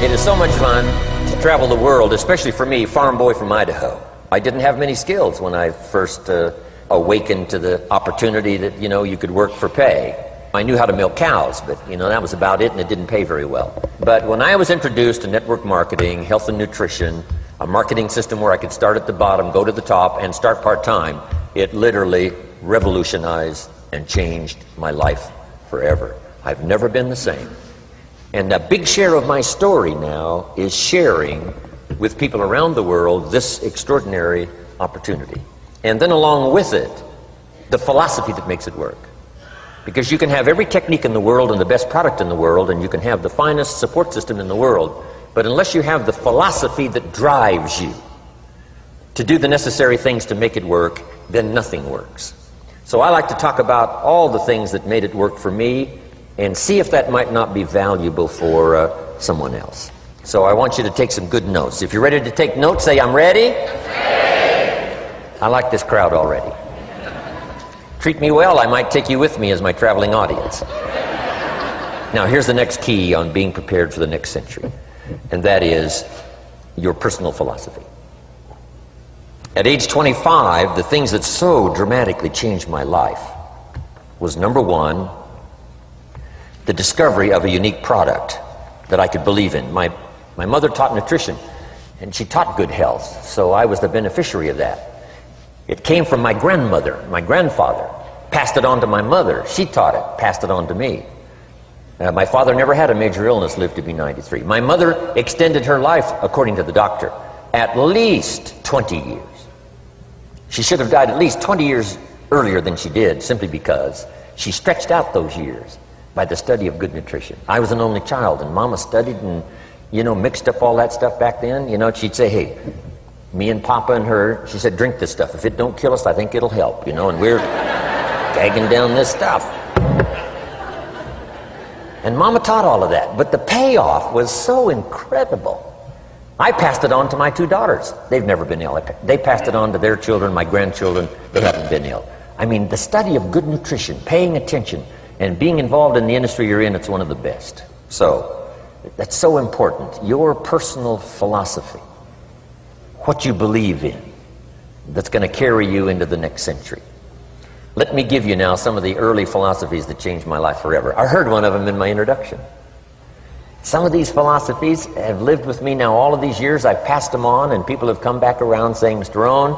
It is so much fun to travel the world, especially for me, farm boy from Idaho. I didn't have many skills when I first awakened to the opportunity that, you could work for pay. I knew how to milk cows, but, that was about it, and it didn't pay very well. But when I was introduced to network marketing, health and nutrition, a marketing system where I could start at the bottom, go to the top, and start part-time, it literally revolutionized and changed my life forever. I've never been the same. And a big share of my story now is sharing with people around the world this extraordinary opportunity. And then along with it, the philosophy that makes it work. Because you can have every technique in the world and the best product in the world, and you can have the finest support system in the world, but unless you have the philosophy that drives you to do the necessary things to make it work, then nothing works. So I like to talk about all the things that made it work for me and see if that might not be valuable for someone else. So I want you to take some good notes. If you're ready to take notes, say, I'm ready. Ready. I like this crowd already. Treat me well, I might take you with me as my traveling audience. Now here's the next key on being prepared for the next century, and that is your personal philosophy. At age 25, the things that so dramatically changed my life was, number one, the discovery of a unique product that I could believe in. My mother taught nutrition, and she taught good health, so I was the beneficiary of that. It came from my grandmother, my grandfather, passed it on to my mother. She taught it, passed it on to me. My father never had a major illness, lived to be 93. My mother extended her life, according to the doctor, at least 20 years. She should have died at least 20 years earlier than she did, simply because she stretched out those years by the study of good nutrition. I was an only child, and Mama studied and, mixed up all that stuff back then. She'd say, hey, me and Papa and her, she said, drink this stuff. If it don't kill us, I think it'll help, and we're gagging down this stuff. And Mama taught all of that, but the payoff was so incredible. I passed it on to my two daughters. They've never been ill. They passed it on to their children, my grandchildren. They haven't been ill. I mean, the study of good nutrition, paying attention, and being involved in the industry you're in, it's one of the best. So, that's so important. Your personal philosophy, what you believe in, that's going to carry you into the next century. Let me give you now some of the early philosophies that changed my life forever. I heard one of them in my introduction. Some of these philosophies have lived with me now all of these years. I've passed them on, and people have come back around saying, Mr. Rohn,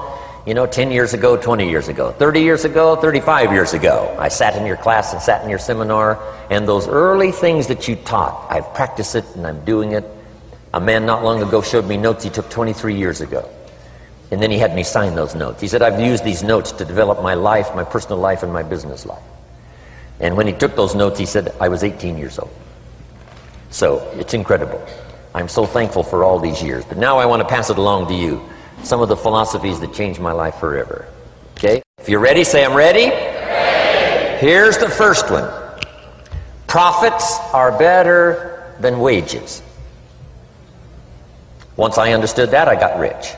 10 years ago, 20 years ago, 30 years ago, 35 years ago, I sat in your class and sat in your seminar, and those early things that you taught, I've practiced it and I'm doing it. A man not long ago showed me notes he took 23 years ago. And then he had me sign those notes. He said, I've used these notes to develop my life, my personal life, and my business life. And when he took those notes, he said, I was 18 years old. So, it's incredible. I'm so thankful for all these years. But now I want to pass it along to you. Some of the philosophies that changed my life forever. Okay? If you're ready, say, I'm ready. Ready. Here's the first one. Profits are better than wages. Once I understood that, I got rich.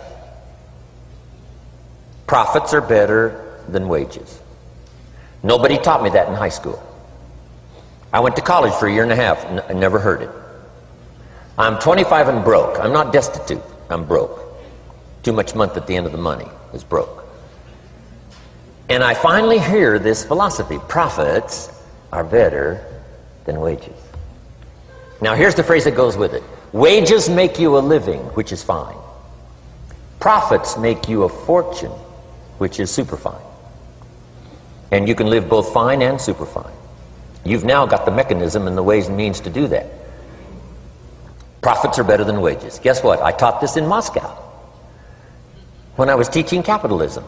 Profits are better than wages. Nobody taught me that in high school. I went to college for a year and a half, and I never heard it. I'm 25 and broke. I'm not destitute. I'm broke. Too much month at the end of the money is broke. And I finally hear this philosophy. Profits are better than wages. Now here's the phrase that goes with it. Wages make you a living, which is fine. Profits make you a fortune, which is super fine. And you can live both fine and super fine. You've now got the mechanism and the ways and means to do that. Profits are better than wages. Guess what? I taught this in Moscow when I was teaching capitalism.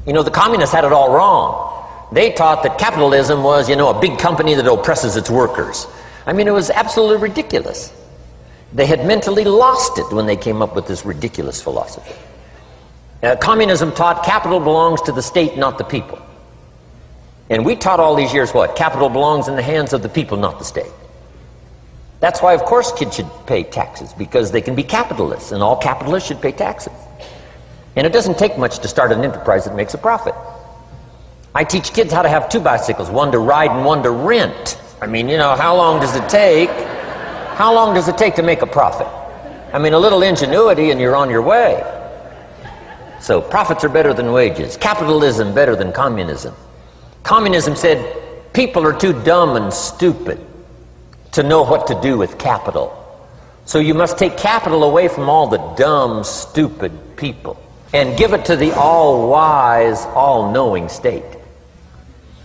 The communists had it all wrong. They taught that capitalism was, a big company that oppresses its workers. I mean, it was absolutely ridiculous. They had mentally lost it when they came up with this ridiculous philosophy. Communism taught capital belongs to the state, not the people. And we taught all these years what? Capital belongs in the hands of the people, not the state. That's why, of course, kids should pay taxes, because they can be capitalists, and all capitalists should pay taxes. And it doesn't take much to start an enterprise that makes a profit. I teach kids how to have two bicycles, one to ride and one to rent. I mean, how long does it take How long does it take to make a profit? I mean, a little ingenuity and you're on your way. So profits are better than wages. Capitalism better than communism. Communism said people are too dumb and stupid to know what to do with capital. So you must take capital away from all the dumb, stupid people and give it to the all-wise, all-knowing state.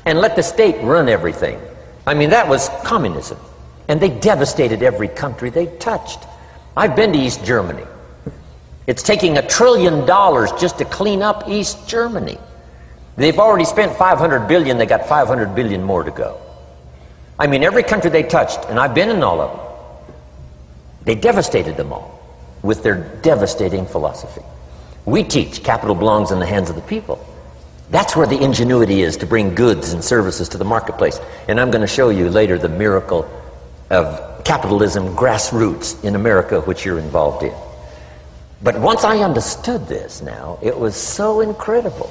And let the state run everything. I mean, that was communism. And they devastated every country they touched. I've been to East Germany. It's taking $1 trillion just to clean up East Germany. They've already spent $500 billion. They got $500 billion more to go. I mean, every country they touched, and I've been in all of them, they devastated them all with their devastating philosophy. We teach capital belongs in the hands of the people. That's where the ingenuity is to bring goods and services to the marketplace. And I'm going to show you later the miracle of capitalism grassroots in America, which you're involved in. But once I understood this now, it was so incredible.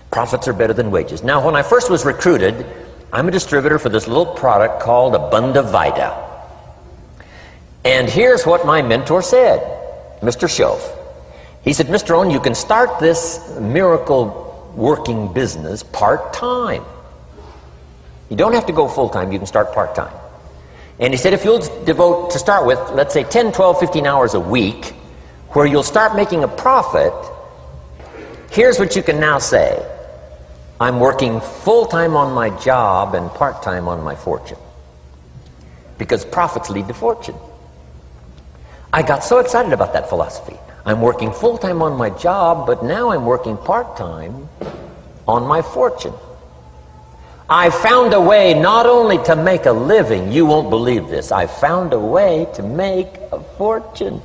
Profits are better than wages. Now, when I first was recruited, I'm a distributor for this little product called Abunda Vita. And here's what my mentor said, Mr. Schoaf. He said, Mr. Rohn, you can start this miracle working business part-time. You don't have to go full-time, you can start part-time. And he said, if you'll devote, to start with, let's say 10, 12, 15 hours a week, where you'll start making a profit, here's what you can now say. I'm working full-time on my job and part-time on my fortune. Because profits lead to fortune. I got so excited about that philosophy. I'm working full-time on my job, but now I'm working part-time on my fortune. I found a way not only to make a living, you won't believe this, I found a way to make a fortune.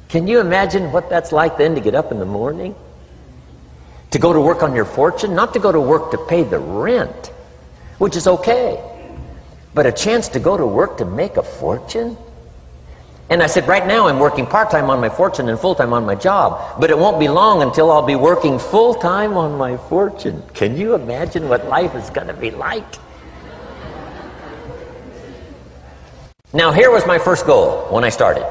Can you imagine what that's like then to get up in the morning? To go to work on your fortune? Not to go to work to pay the rent, which is okay, but a chance to go to work to make a fortune? And I said, right now I'm working part-time on my fortune and full-time on my job, but it won't be long until I'll be working full-time on my fortune. Can you imagine what life is going to be like? Now, here was my first goal when I started,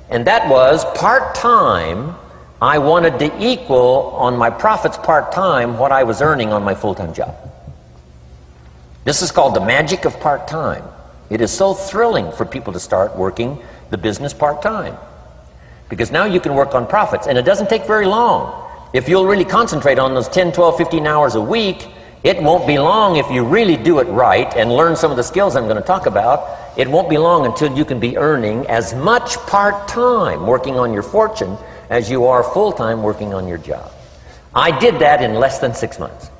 and that was part-time. I wanted to equal on my profits part-time what I was earning on my full-time job. This is called the magic of part-time. It is so thrilling for people to start working the business part-time, because now you can work on profits, and it doesn't take very long. If you'll really concentrate on those 10, 12, 15 hours a week, it won't be long if you really do it right and learn some of the skills I'm going to talk about. It won't be long until you can be earning as much part-time working on your fortune as you are full-time working on your job. I did that in less than 6 months.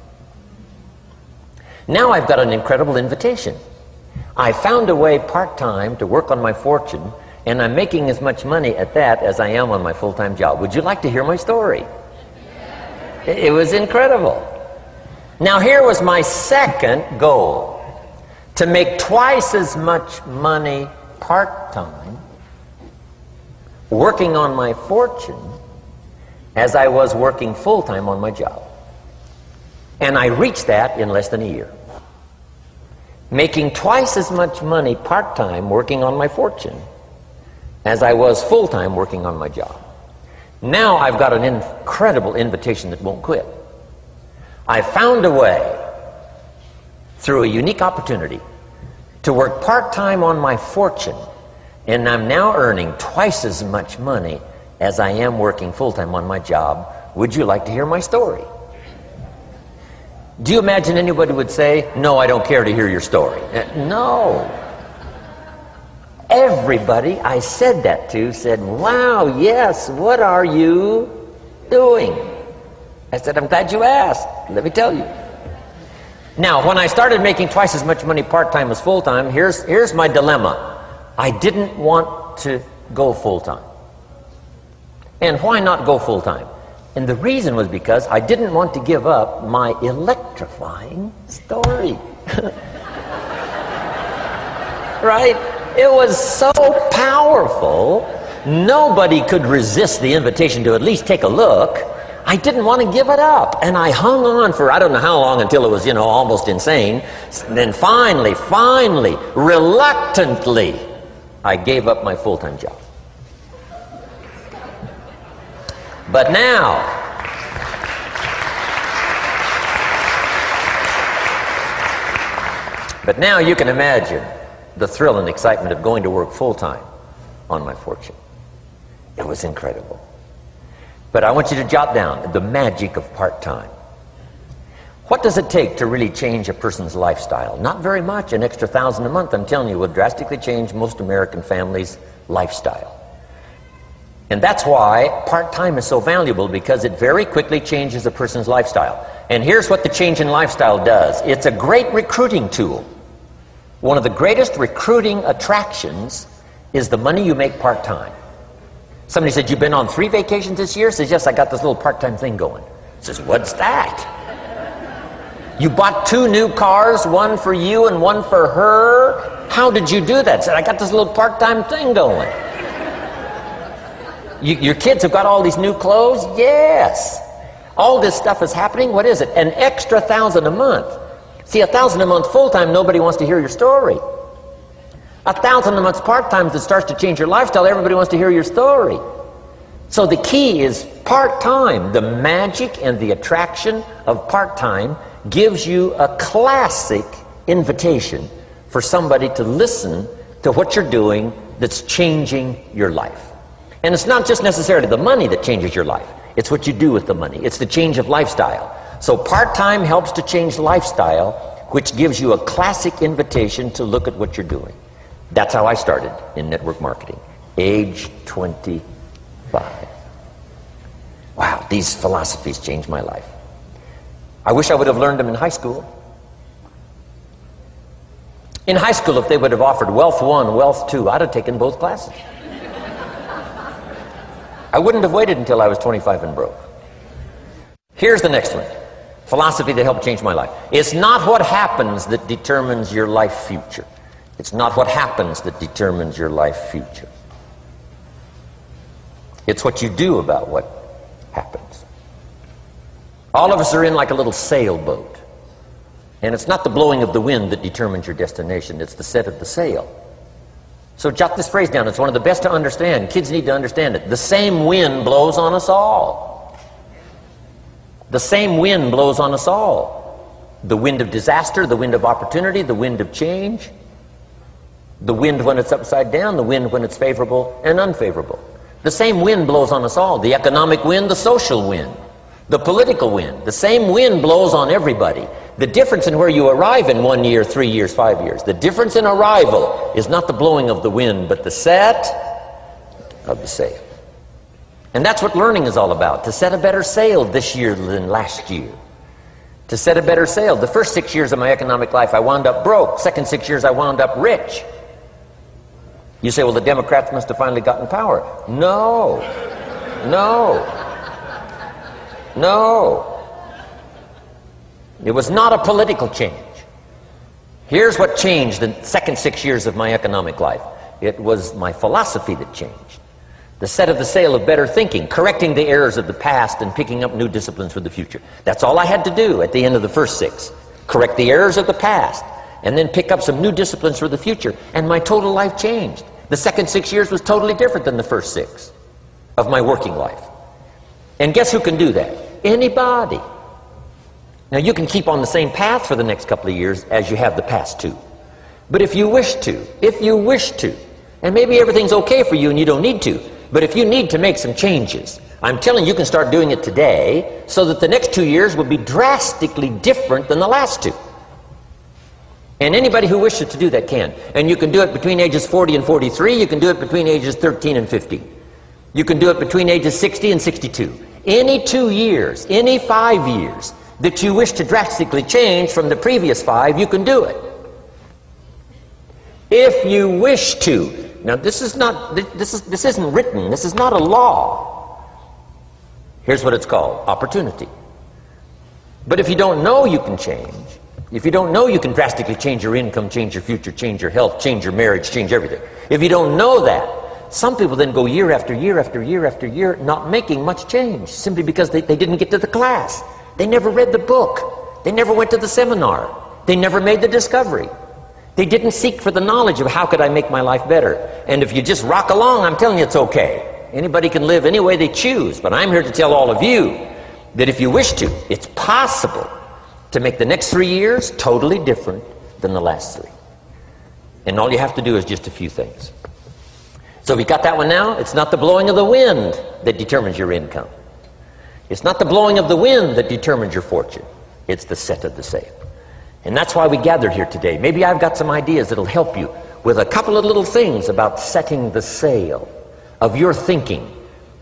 Now I've got an incredible invitation. I found a way part-time to work on my fortune, and I'm making as much money at that as I am on my full-time job. Would you like to hear my story? It was incredible. Now, here was my second goal, to make twice as much money part-time working on my fortune as I was working full-time on my job. And I reached that in less than a year. Making twice as much money part-time working on my fortune as I was full-time working on my job. Now I've got an incredible invitation that won't quit. I found a way, through a unique opportunity, to work part-time on my fortune, and I'm now earning twice as much money as I am working full-time on my job. Would you like to hear my story? Do you imagine anybody would say, no, I don't care to hear your story? No. Everybody I said that to said, wow, yes, what are you doing? I said, I'm glad you asked. Let me tell you. Now, when I started making twice as much money part-time as full-time, here's my dilemma. I didn't want to go full-time. And why not go full-time? And the reason was because I didn't want to give up my electrifying story. Right? It was so powerful, nobody could resist the invitation to at least take a look. I didn't want to give it up. And I hung on for I don't know how long until it was, almost insane. And then finally, reluctantly, I gave up my full-time job. But now, you can imagine the thrill and excitement of going to work full-time on my fortune. It was incredible. But I want you to jot down the magic of part-time. What does it take to really change a person's lifestyle? Not very much. An extra $1,000 a month, I'm telling you, would drastically change most American families' lifestyle. And that's why part-time is so valuable, because it very quickly changes a person's lifestyle. And here's what the change in lifestyle does. It's a great recruiting tool. One of the greatest recruiting attractions is the money you make part-time. Somebody said, "You've been on 3 vacations this year?" Says, "Yes, I got this little part-time thing going." Says, "What's that?" "You bought 2 new cars, one for you and one for her. How did you do that?" Said, "I got this little part-time thing going." Your kids have got all these new clothes? Yes. All this stuff is happening. What is it? An extra $1,000 a month. See, $1,000 a month full-time, nobody wants to hear your story. $1,000 a month part-time that starts to change your lifestyle, everybody wants to hear your story. So the key is part-time. The magic and the attraction of part-time gives you a classic invitation for somebody to listen to what you're doing that's changing your life. And it's not just necessarily the money that changes your life. It's what you do with the money. It's the change of lifestyle. So part-time helps to change lifestyle, which gives you a classic invitation to look at what you're doing. That's how I started in network marketing, age 25. Wow, these philosophies changed my life. I wish I would have learned them in high school. In high school, if they would have offered Wealth 1, Wealth 2, I'd have taken both classes. I wouldn't have waited until I was 25 and broke. Here's the next one. Philosophy that helped change my life. It's not what happens that determines your life future. It's not what happens that determines your life future. It's what you do about what happens. All of us are in like a little sailboat. And it's not the blowing of the wind that determines your destination. It's the set of the sail. So jot this phrase down. It's one of the best to understand. Kids need to understand it. The same wind blows on us all. The same wind blows on us all. The wind of disaster, the wind of opportunity, the wind of change. The wind when it's upside down, the wind when it's favorable and unfavorable. The same wind blows on us all. The economic wind, the social wind, the political wind. The same wind blows on everybody. The difference in where you arrive in 1 year, 3 years, 5 years, the difference in arrival is not the blowing of the wind, but the set of the sail. And that's what learning is all about, to set a better sail this year than last year. To set a better sail. The first 6 years of my economic life, I wound up broke. Second 6 years, I wound up rich. You say, well, the Democrats must have finally gotten power. No. It was not a political change. Here's what changed the second 6 years of my economic life. It was my philosophy that changed. The set of the sail of better thinking, correcting the errors of the past and picking up new disciplines for the future. That's all I had to do at the end of the first 6. Correct the errors of the past and then pick up some new disciplines for the future. And my total life changed. The second 6 years was totally different than the first 6 of my working life. And guess who can do that? Anybody. Now you can keep on the same path for the next couple of years as you have the past 2. But if you wish to, and maybe everything's okay for you and you don't need to, but if you need to make some changes, I'm telling you, you can start doing it today so that the next 2 years will be drastically different than the last 2. And anybody who wishes to do that can. And you can do it between ages 40 and 43. You can do it between ages 13 and 15. You can do it between ages 60 and 62. Any 2 years, any 5 years that you wish to drastically change from the previous 5, you can do it. If you wish to. Now this isn't written. This is not a law. Here's what it's called: opportunity. But if you don't know you can change, if you don't know you can drastically change your income, change your future, change your health, change your marriage, change everything, if you don't know that, Some people then go year after year after year after year not making much change simply because they didn't get to the class. They never read the book. They never went to the seminar. They never made the discovery. They didn't seek for the knowledge of how could I make my life better. And if you just rock along, I'm telling you it's okay. Anybody can live any way they choose, but I'm here to tell all of you that if you wish to, it's possible to make the next 3 years totally different than the last 3. And all you have to do is just a few things. So we got that one now? It's not the blowing of the wind that determines your income. It's not the blowing of the wind that determines your fortune. It's the set of the sail. And that's why we gathered here today. Maybe I've got some ideas that'll help you with a couple of little things about setting the sail of your thinking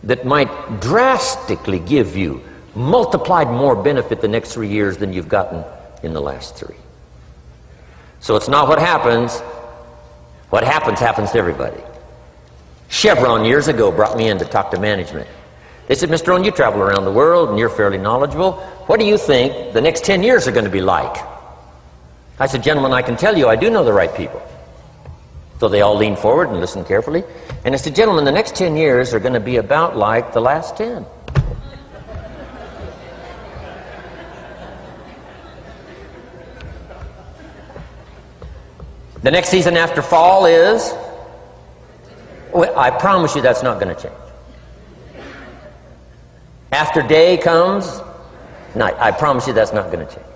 that might drastically give you multiplied more benefit the next 3 years than you've gotten in the last 3. So it's not what happens. What happens to everybody. Chevron years ago brought me in to talk to management. They said, Mr. Rohn, you travel around the world and you're fairly knowledgeable. What do you think the next 10 years are going to be like? I said, gentlemen, I can tell you I do know the right people. So they all leaned forward and listened carefully. And I said, gentlemen, the next 10 years are going to be about like the last 10. The next season after fall is, well, I promise you that's not going to change. After day comes night. I promise you that's not going to change.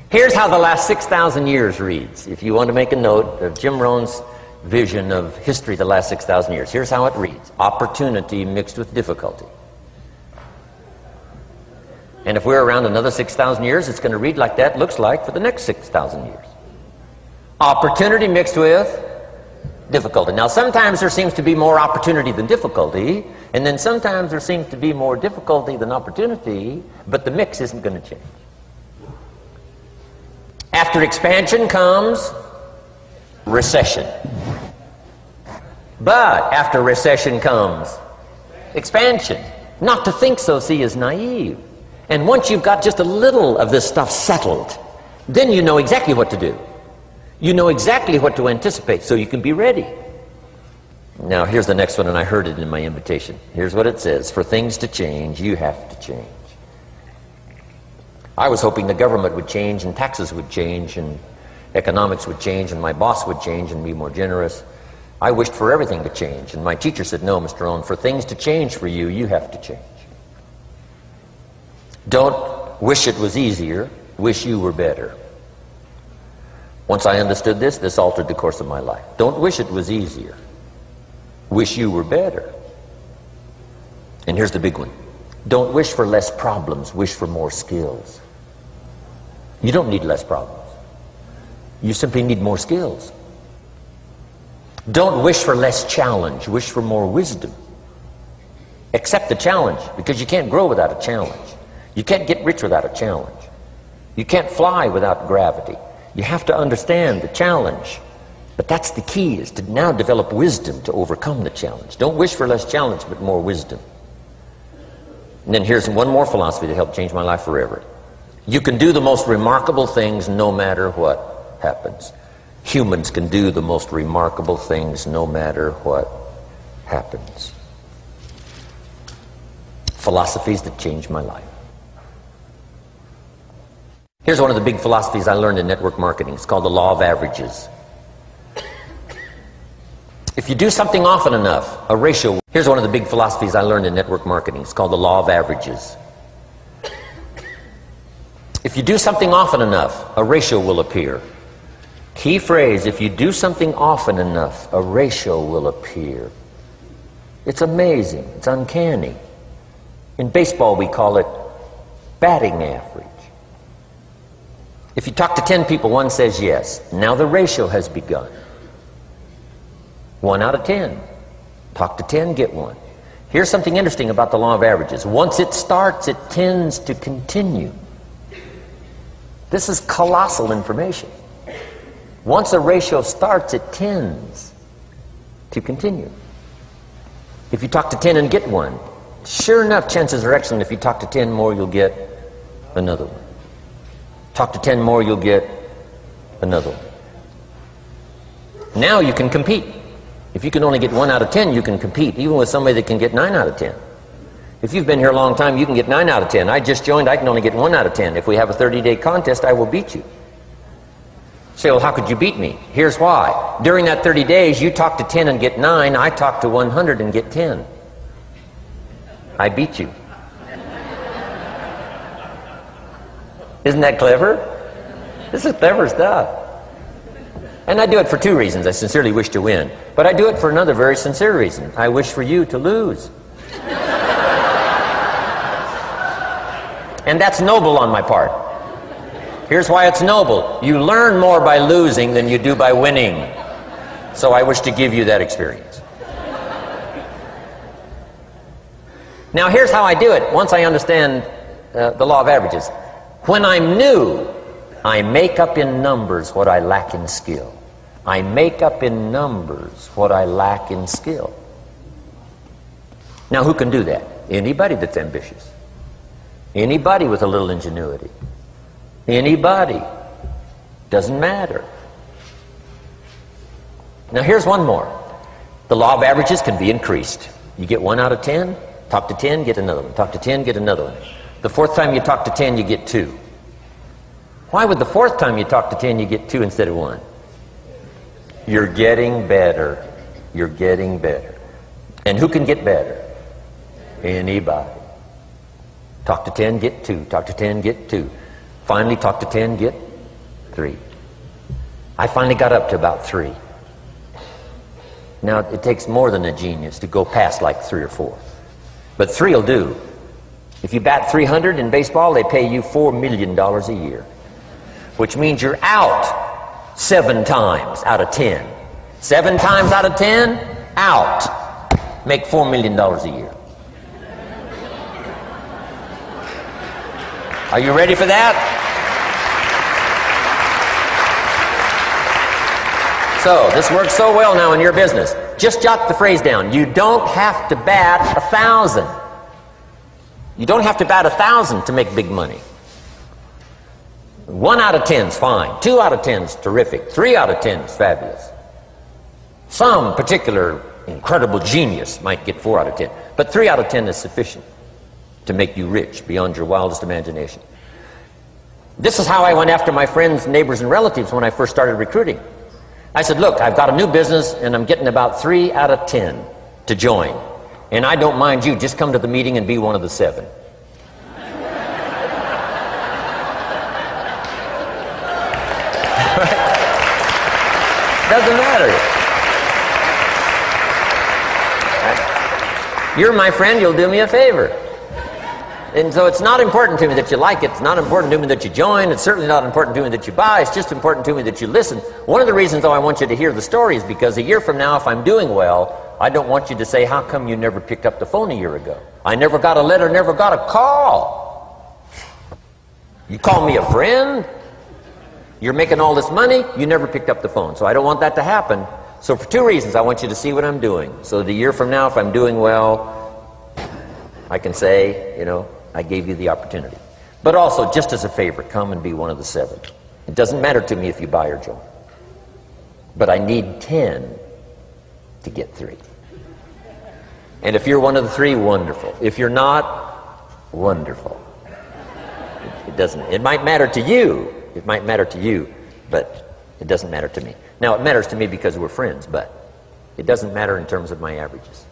Here's how the last 6,000 years reads. If you want to make a note of Jim Rohn's vision of history the last 6,000 years, here's how it reads. Opportunity mixed with difficulty. And if we're around another 6,000 years, it's going to read like that looks like for the next 6,000 years. Opportunity mixed with difficulty. Now, sometimes there seems to be more opportunity than difficulty, and then sometimes there seems to be more difficulty than opportunity, but the mix isn't going to change. After expansion comes recession. But after recession comes expansion. Not to think so, see, is naive. And once you've got just a little of this stuff settled, then you know exactly what to do. You know exactly what to anticipate, so you can be ready. Now, here's the next one, and I heard it in my invitation. Here's what it says. For things to change, you have to change. I was hoping the government would change, and taxes would change, and economics would change, and my boss would change and be more generous. I wished for everything to change, and my teacher said, no, Mr. Rohn, for things to change for you, you have to change. Don't wish it was easier, wish you were better. Once I understood this, this altered the course of my life. Don't wish it was easier. Wish you were better. And here's the big one. Don't wish for less problems, wish for more skills. You don't need less problems. You simply need more skills. Don't wish for less challenge, wish for more wisdom. Accept the challenge, because you can't grow without a challenge. You can't get rich without a challenge. You can't fly without gravity. You have to understand the challenge. But that's the key, is to now develop wisdom to overcome the challenge. Don't wish for less challenge, but more wisdom. And then here's one more philosophy that helped change my life forever. You can do the most remarkable things no matter what happens. Humans can do the most remarkable things no matter what happens. Philosophies that changed my life. Here's one of the big philosophies I learned in network marketing. It's called the law of averages. If you do something often enough, a ratio... Here's one of the big philosophies I learned in network marketing. It's called the law of averages. If you do something often enough, a ratio will appear. Key phrase, if you do something often enough, a ratio will appear. It's amazing. It's uncanny. In baseball, we call it batting average. If you talk to 10 people, one says yes. Now the ratio has begun. 1 out of 10. Talk to 10, get 1. Here's something interesting about the law of averages. Once it starts, it tends to continue. This is colossal information. Once a ratio starts, it tends to continue. If you talk to 10 and get 1, sure enough, chances are excellent. If you talk to 10 more, you'll get another one. Talk to 10 more, you'll get another one. Now you can compete. If you can only get 1 out of 10, you can compete, even with somebody that can get 9 out of 10. If you've been here a long time, you can get 9 out of 10. I just joined, I can only get 1 out of 10. If we have a 30-day contest, I will beat you. Say, well, how could you beat me? Here's why. During that 30 days, you talk to 10 and get 9. I talk to 100 and get 10. I beat you. Isn't that clever? This is clever stuff. And I do it for 2 reasons. I sincerely wish to win. But I do it for another very sincere reason. I wish for you to lose. And that's noble on my part. Here's why it's noble. You learn more by losing than you do by winning. So I wish to give you that experience. Now here's how I do it once I understand the law of averages. When I'm new, I make up in numbers what I lack in skill. I make up in numbers what I lack in skill. Now who can do that? Anybody that's ambitious. Anybody with a little ingenuity. Anybody. Doesn't matter. Now here's one more. The law of averages can be increased. You get 1 out of 10, talk to 10, get another one. Talk to 10, get another one. The 4th time you talk to 10, you get 2. Why would the 4th time you talk to 10, you get 2 instead of 1? You're getting better. You're getting better. And who can get better? Anybody. Talk to 10, get 2. Talk to 10, get 2. Finally, talk to 10, get 3. I finally got up to about 3. Now, it takes more than a genius to go past like 3 or 4. But 3 will do. If you bat 300 in baseball, they pay you $4 million a year. Which means you're out 7 times out of 10. 7 times out of 10, out. Make $4 million a year. Are you ready for that? So, this works so well now in your business. Just jot the phrase down. You don't have to bat 1,000. You don't have to bat 1,000 to make big money. 1 out of 10 is fine. 2 out of 10 is terrific. 3 out of 10 is fabulous. Some particular incredible genius might get 4 out of 10. But 3 out of 10 is sufficient to make you rich beyond your wildest imagination. This is how I went after my friends, neighbors, and relatives when I first started recruiting. I said, look, I've got a new business and I'm getting about 3 out of 10 to join. And I don't mind you, just come to the meeting and be one of the 7. Doesn't matter. You're my friend, you'll do me a favor. And so it's not important to me that you like it. It's not important to me that you join. It's certainly not important to me that you buy. It's just important to me that you listen. One of the reasons, though, I want you to hear the story is because a year from now, if I'm doing well, I don't want you to say, how come you never picked up the phone a year ago? I never got a letter, never got a call. You call me a friend? You're making all this money, you never picked up the phone. So I don't want that to happen. So for 2 reasons, I want you to see what I'm doing. So that a year from now, if I'm doing well, I can say, you know, I gave you the opportunity. But also, just as a favor, come and be one of the 7. It doesn't matter to me if you buy or join. But I need 10 to get 3. And if you're one of the 3, wonderful. If you're not, wonderful. It doesn't. It might matter to you. It might matter to you, but it doesn't matter to me. Now, it matters to me because we're friends, but it doesn't matter in terms of my averages.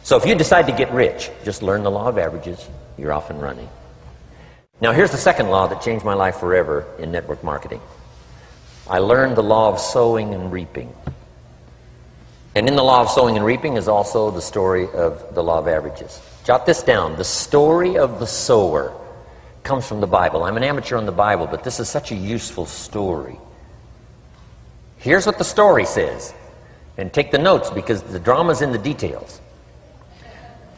So if you decide to get rich, just learn the law of averages. You're off and running. Now, here's the second law that changed my life forever in network marketing. I learned the law of sowing and reaping. And in the law of sowing and reaping is also the story of the law of averages. Jot this down. The story of the sower comes from the Bible. I'm an amateur on the Bible, but this is such a useful story. Here's what the story says. And take the notes because the drama's in the details.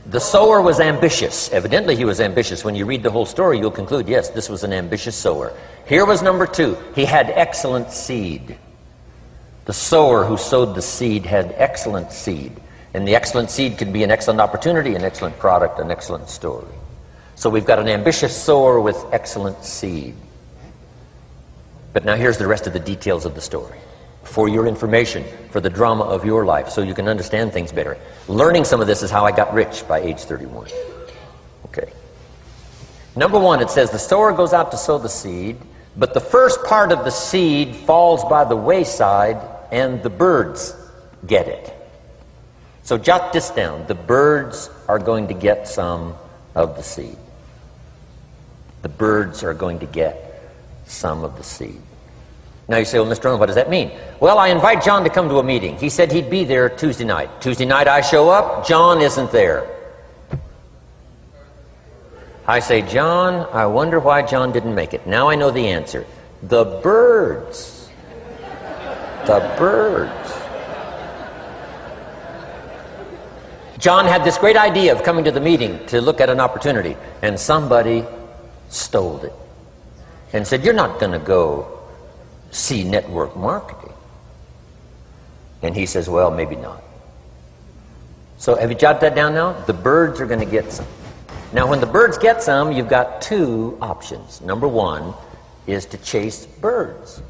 The sower was ambitious. Evidently he was ambitious. When you read the whole story, you'll conclude, yes, this was an ambitious sower. Here was number 2. He had excellent seed. The sower who sowed the seed had excellent seed. And the excellent seed can be an excellent opportunity, an excellent product, an excellent story. So we've got an ambitious sower with excellent seed. But now here's the rest of the details of the story. for your information, for the drama of your life, so you can understand things better. Learning some of this is how I got rich by age 31. Okay. Number one, it says the sower goes out to sow the seed, but the first part of the seed falls by the wayside and the birds get it. So jot this down. The birds are going to get some of the seed. The birds are going to get some of the seed. Now you say, well, Mr. Rohn, what does that mean? Well, I invite John to come to a meeting. He said he'd be there Tuesday night. Tuesday night I show up, John isn't there. I say, John, I wonder why John didn't make it. Now I know the answer. The birds. The birds. John had this great idea of coming to the meeting to look at an opportunity, and somebody stole it and said, you're not going to go see network marketing. And he says, well, maybe not. So have you jotted that down now? The birds are going to get some. Now when the birds get some, you've got two options. Number one is to chase birds.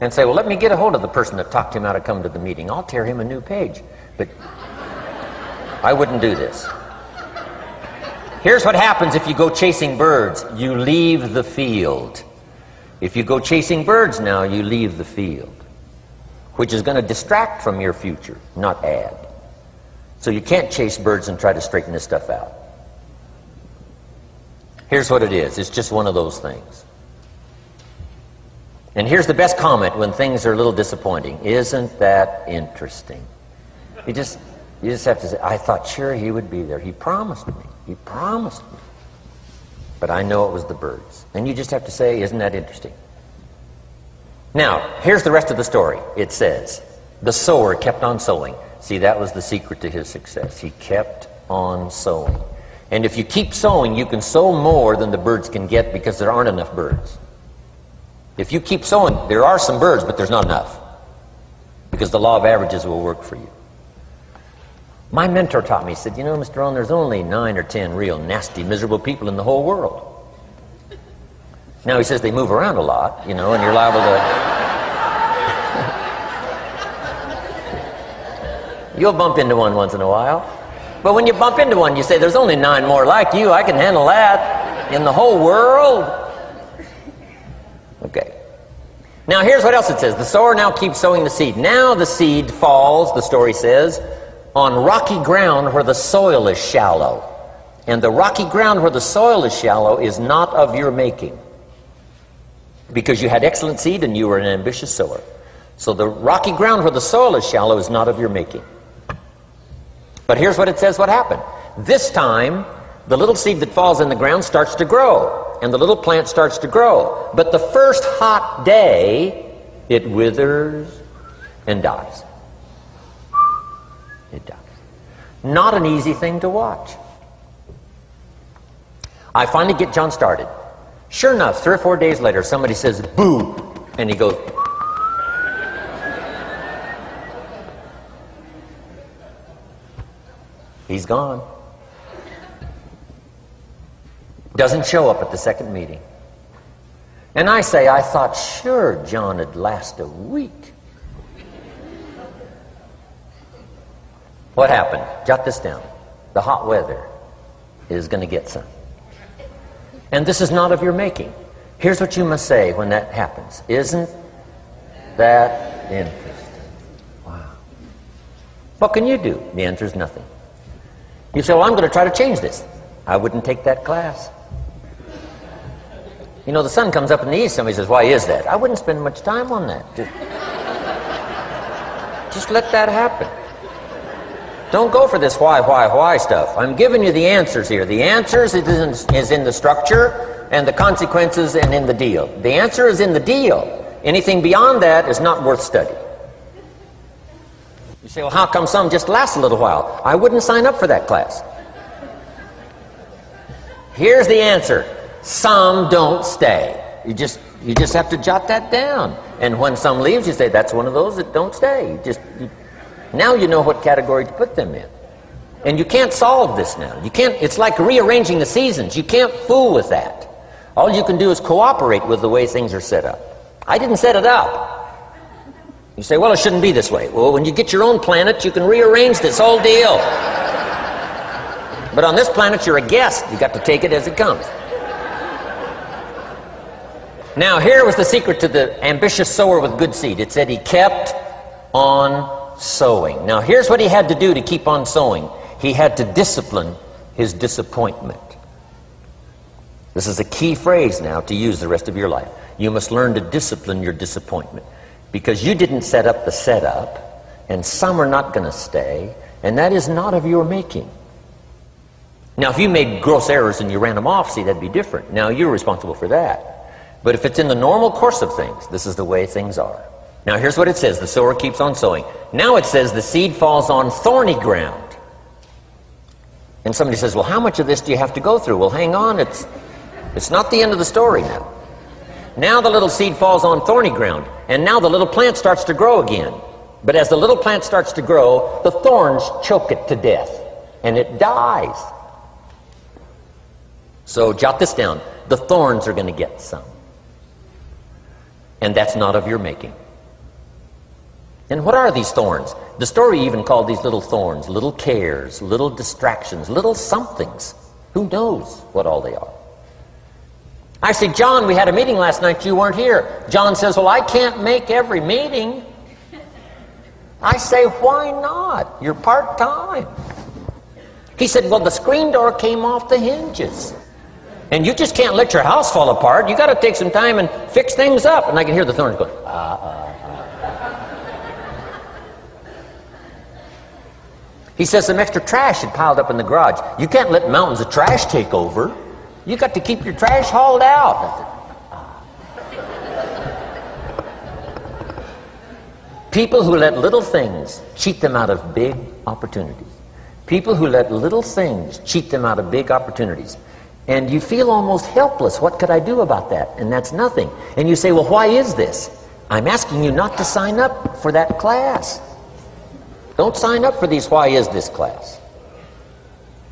And say, well, let me get a hold of the person that talked him out of coming to the meeting. I'll tear him a new page. But I wouldn't do this. Here's what happens if you go chasing birds. You leave the field. If you go chasing birds now, you leave the field, which is going to distract from your future, not add. So you can't chase birds and try to straighten this stuff out. Here's what it is. It's just one of those things. And here's the best comment when things are a little disappointing. Isn't that interesting? You just have to say, I thought sure he would be there. He promised me. He promised me. But I know it was the birds. And you just have to say, isn't that interesting? Now, here's the rest of the story. It says, the sower kept on sowing. See, that was the secret to his success. He kept on sowing. And if you keep sowing, you can sow more than the birds can get because there aren't enough birds. If you keep sowing, there are some birds, but there's not enough. Because the law of averages will work for you. My mentor taught me, he said, you know, Mr. Rohn, there's only 9 or 10 real nasty, miserable people in the whole world. Now he says they move around a lot, you know, and you're liable to... You'll bump into one once in a while. But when you bump into one, you say, there's only 9 more like you. I can handle that in the whole world. Okay. Now here's what else it says. The sower now keeps sowing the seed. Now the seed falls, the story says, on rocky ground where the soil is shallow. And the rocky ground where the soil is shallow is not of your making. Because you had excellent seed and you were an ambitious sower. So the rocky ground where the soil is shallow is not of your making. But here's what it says what happened. This time, the little seed that falls in the ground starts to grow. And the little plant starts to grow. But the first hot day, it withers and dies. It dies. Not an easy thing to watch. I finally get John started. Sure enough, 3 or 4 days later, somebody says, boo! And he goes... He's gone. Doesn't show up at the second meeting. And I say, I thought sure John would last a week. What happened? Jot this down. The hot weather is going to get some. And this is not of your making. Here's what you must say when that happens. Isn't that interesting? Wow. What can you do? The answer is nothing. You say, well, I'm going to try to change this. I wouldn't take that class. You know, the sun comes up in the east. Somebody says, why is that? I wouldn't spend much time on that. Just let that happen. Don't go for this why stuff. I'm giving you the answers here. The answers is in the structure and the consequences and in the deal. The answer is in the deal. Anything beyond that is not worth study. You say, well, how come some just last a little while? I wouldn't sign up for that class. Here's the answer. Some don't stay. You just have to jot that down. And when some leaves, you say, that's one of those that don't stay. Now you know what category to put them in. And you can't solve this now. You can't. It's like rearranging the seasons. You can't fool with that. All you can do is cooperate with the way things are set up. I didn't set it up. You say, well, it shouldn't be this way. Well, when you get your own planet, you can rearrange this whole deal. But on this planet, you're a guest. You got to take it as it comes. Now, here was the secret to the ambitious sower with good seed. It said he kept on sowing. Now, here's what he had to do to keep on sowing. He had to discipline his disappointment. This is a key phrase now to use the rest of your life. You must learn to discipline your disappointment. Because you didn't set up the setup, and some are not going to stay, and that is not of your making. Now, if you made gross errors and you ran them off, see, that'd be different. Now, you're responsible for that. But if it's in the normal course of things, this is the way things are. Now, here's what it says. The sower keeps on sowing. Now it says the seed falls on thorny ground. And somebody says, well, how much of this do you have to go through? Well, hang on. It's not the end of the story now. Now the little seed falls on thorny ground, and now the little plant starts to grow again. But as the little plant starts to grow, the thorns choke it to death, and it dies. So jot this down. The thorns are going to get some. And that's not of your making. And what are these thorns? The story even called these little thorns, little cares, little distractions, little somethings. Who knows what all they are? I say, John, we had a meeting last night, you weren't here. John says, well, I can't make every meeting. I say, why not? You're part-time. He said, well, the screen door came off the hinges. And you just can't let your house fall apart. You got to take some time and fix things up. And I can hear the thorns going, He says some extra trash had piled up in the garage. You can't let mountains of trash take over. You got to keep your trash hauled out. People who let little things cheat them out of big opportunities. People who let little things cheat them out of big opportunities. And you feel almost helpless. What could I do about that? And that's nothing. And you say, well, why is this? I'm asking you not to sign up for that class. Don't sign up for these why is this class.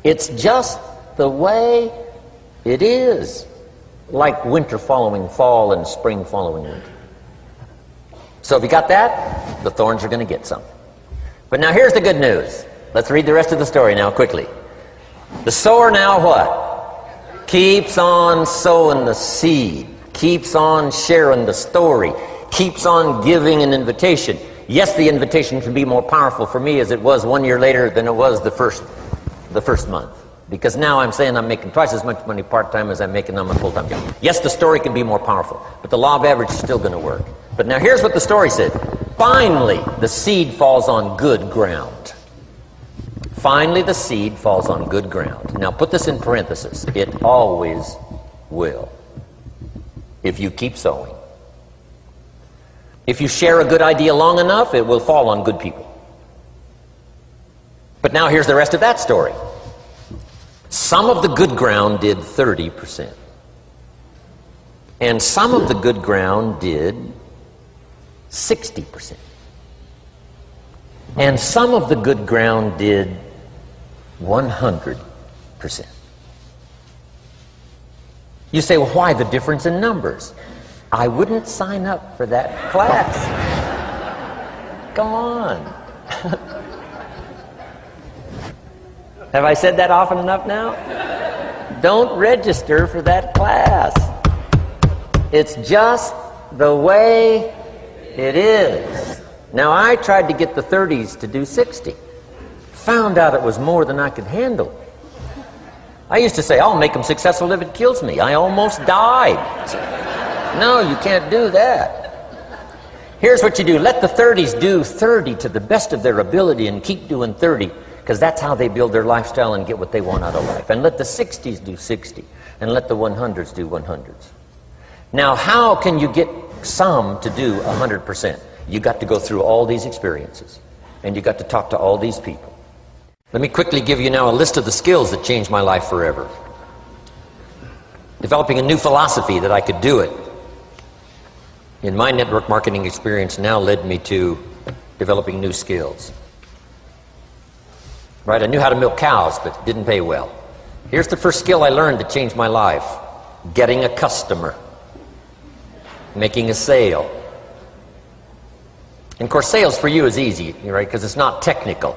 It's just the way it is. Like winter following fall and spring following winter. So if you got that, the thorns are going to get some. But now here's the good news. Let's read the rest of the story now quickly. The sower now what? Keeps on sowing the seed. Keeps on sharing the story. Keeps on giving an invitation. Yes, the invitation can be more powerful for me as it was 1 year later than it was the first month. Because now I'm saying I'm making twice as much money part-time as I'm making on my full-time job. Yes, the story can be more powerful, but the law of average is still going to work. But now here's what the story said. Finally, the seed falls on good ground. Finally, the seed falls on good ground. Now put this in parentheses. It always will. If you keep sowing. If you share a good idea long enough, it will fall on good people. But now here's the rest of that story. Some of the good ground did 30%. And some of the good ground did 60%. And some of the good ground did 100%. You say, well, why the difference in numbers? I wouldn't sign up for that class. Come on. Have I said that often enough now? Don't register for that class. It's just the way it is. Now, I tried to get the 30s to do 60. Found out it was more than I could handle. I used to say, I'll make them successful if it kills me. I almost died. No, you can't do that. Here's what you do. Let the 30s do 30 to the best of their ability and keep doing 30, because that's how they build their lifestyle and get what they want out of life. And let the 60s do 60, and let the 100s do 100s. Now, how can you get some to do 100%? You got to go through all these experiences, and you got to talk to all these people. Let me quickly give you now a list of the skills that changed my life forever. Developing a new philosophy that I could do it in my network marketing experience now led me to developing new skills. Right, I knew how to milk cows, but it didn't pay well. Here's the first skill I learned that changed my life. getting a customer, making a sale. And of course, sales for you is easy, right? Because it's not technical,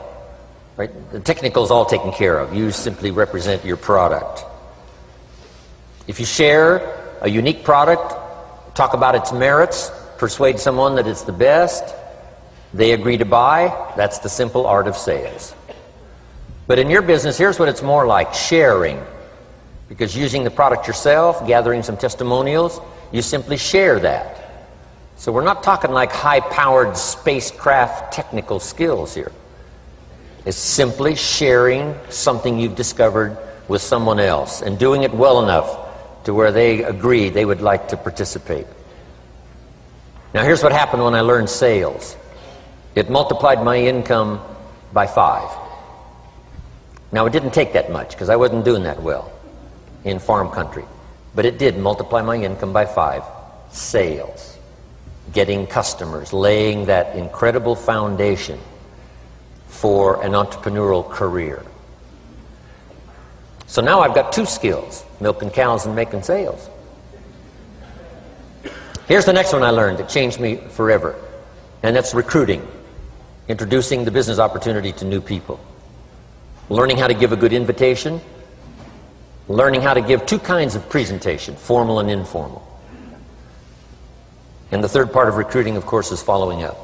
right? The technical is all taken care of. You simply represent your product. If you share a unique product, talk about its merits, persuade someone that it's the best, they agree to buy, that's the simple art of sales. But in your business, here's what it's more like: sharing. Because using the product yourself, gathering some testimonials, you simply share that. So we're not talking like high-powered spacecraft technical skills here. It's simply sharing something you've discovered with someone else and doing it well enough to where they agree they would like to participate. Now here's what happened when I learned sales. It multiplied my income by 5. Now it didn't take that much because I wasn't doing that well in farm country. But it did multiply my income by 5. Sales. Getting customers. Laying that incredible foundation for an entrepreneurial career. So now I've got 2 skills: milking cows and making sales. Here's the next one I learned that changed me forever, and that's recruiting. Introducing the business opportunity to new people. Learning how to give a good invitation. Learning how to give 2 kinds of presentation, formal and informal. And the third part of recruiting, of course, is following up.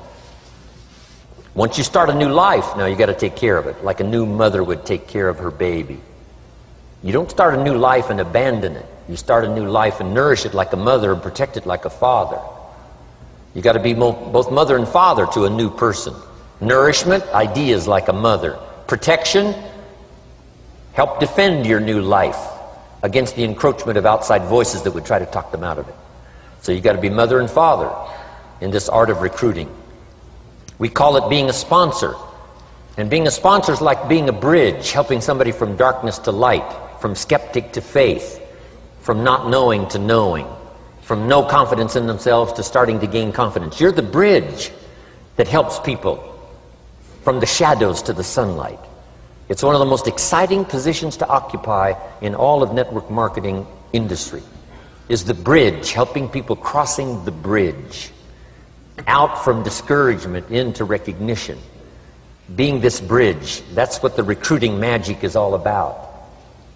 Once you start a new life, now you got to take care of it, like a new mother would take care of her baby. You don't start a new life and abandon it. You start a new life and nourish it like a mother and protect it like a father. You got to be both mother and father to a new person. Nourishment, ideas like a mother. Protection, help defend your new life against the encroachment of outside voices that would try to talk them out of it. So you got to be mother and father in this art of recruiting. We call it being a sponsor. And being a sponsor is like being a bridge, helping somebody from darkness to light, from skeptic to faith, from not knowing to knowing, from no confidence in themselves to starting to gain confidence. You're the bridge that helps people from the shadows to the sunlight. It's one of the most exciting positions to occupy in all of network marketing industry, is the bridge, helping people crossing the bridge, out from discouragement into recognition. Being this bridge, that's what the recruiting magic is all about.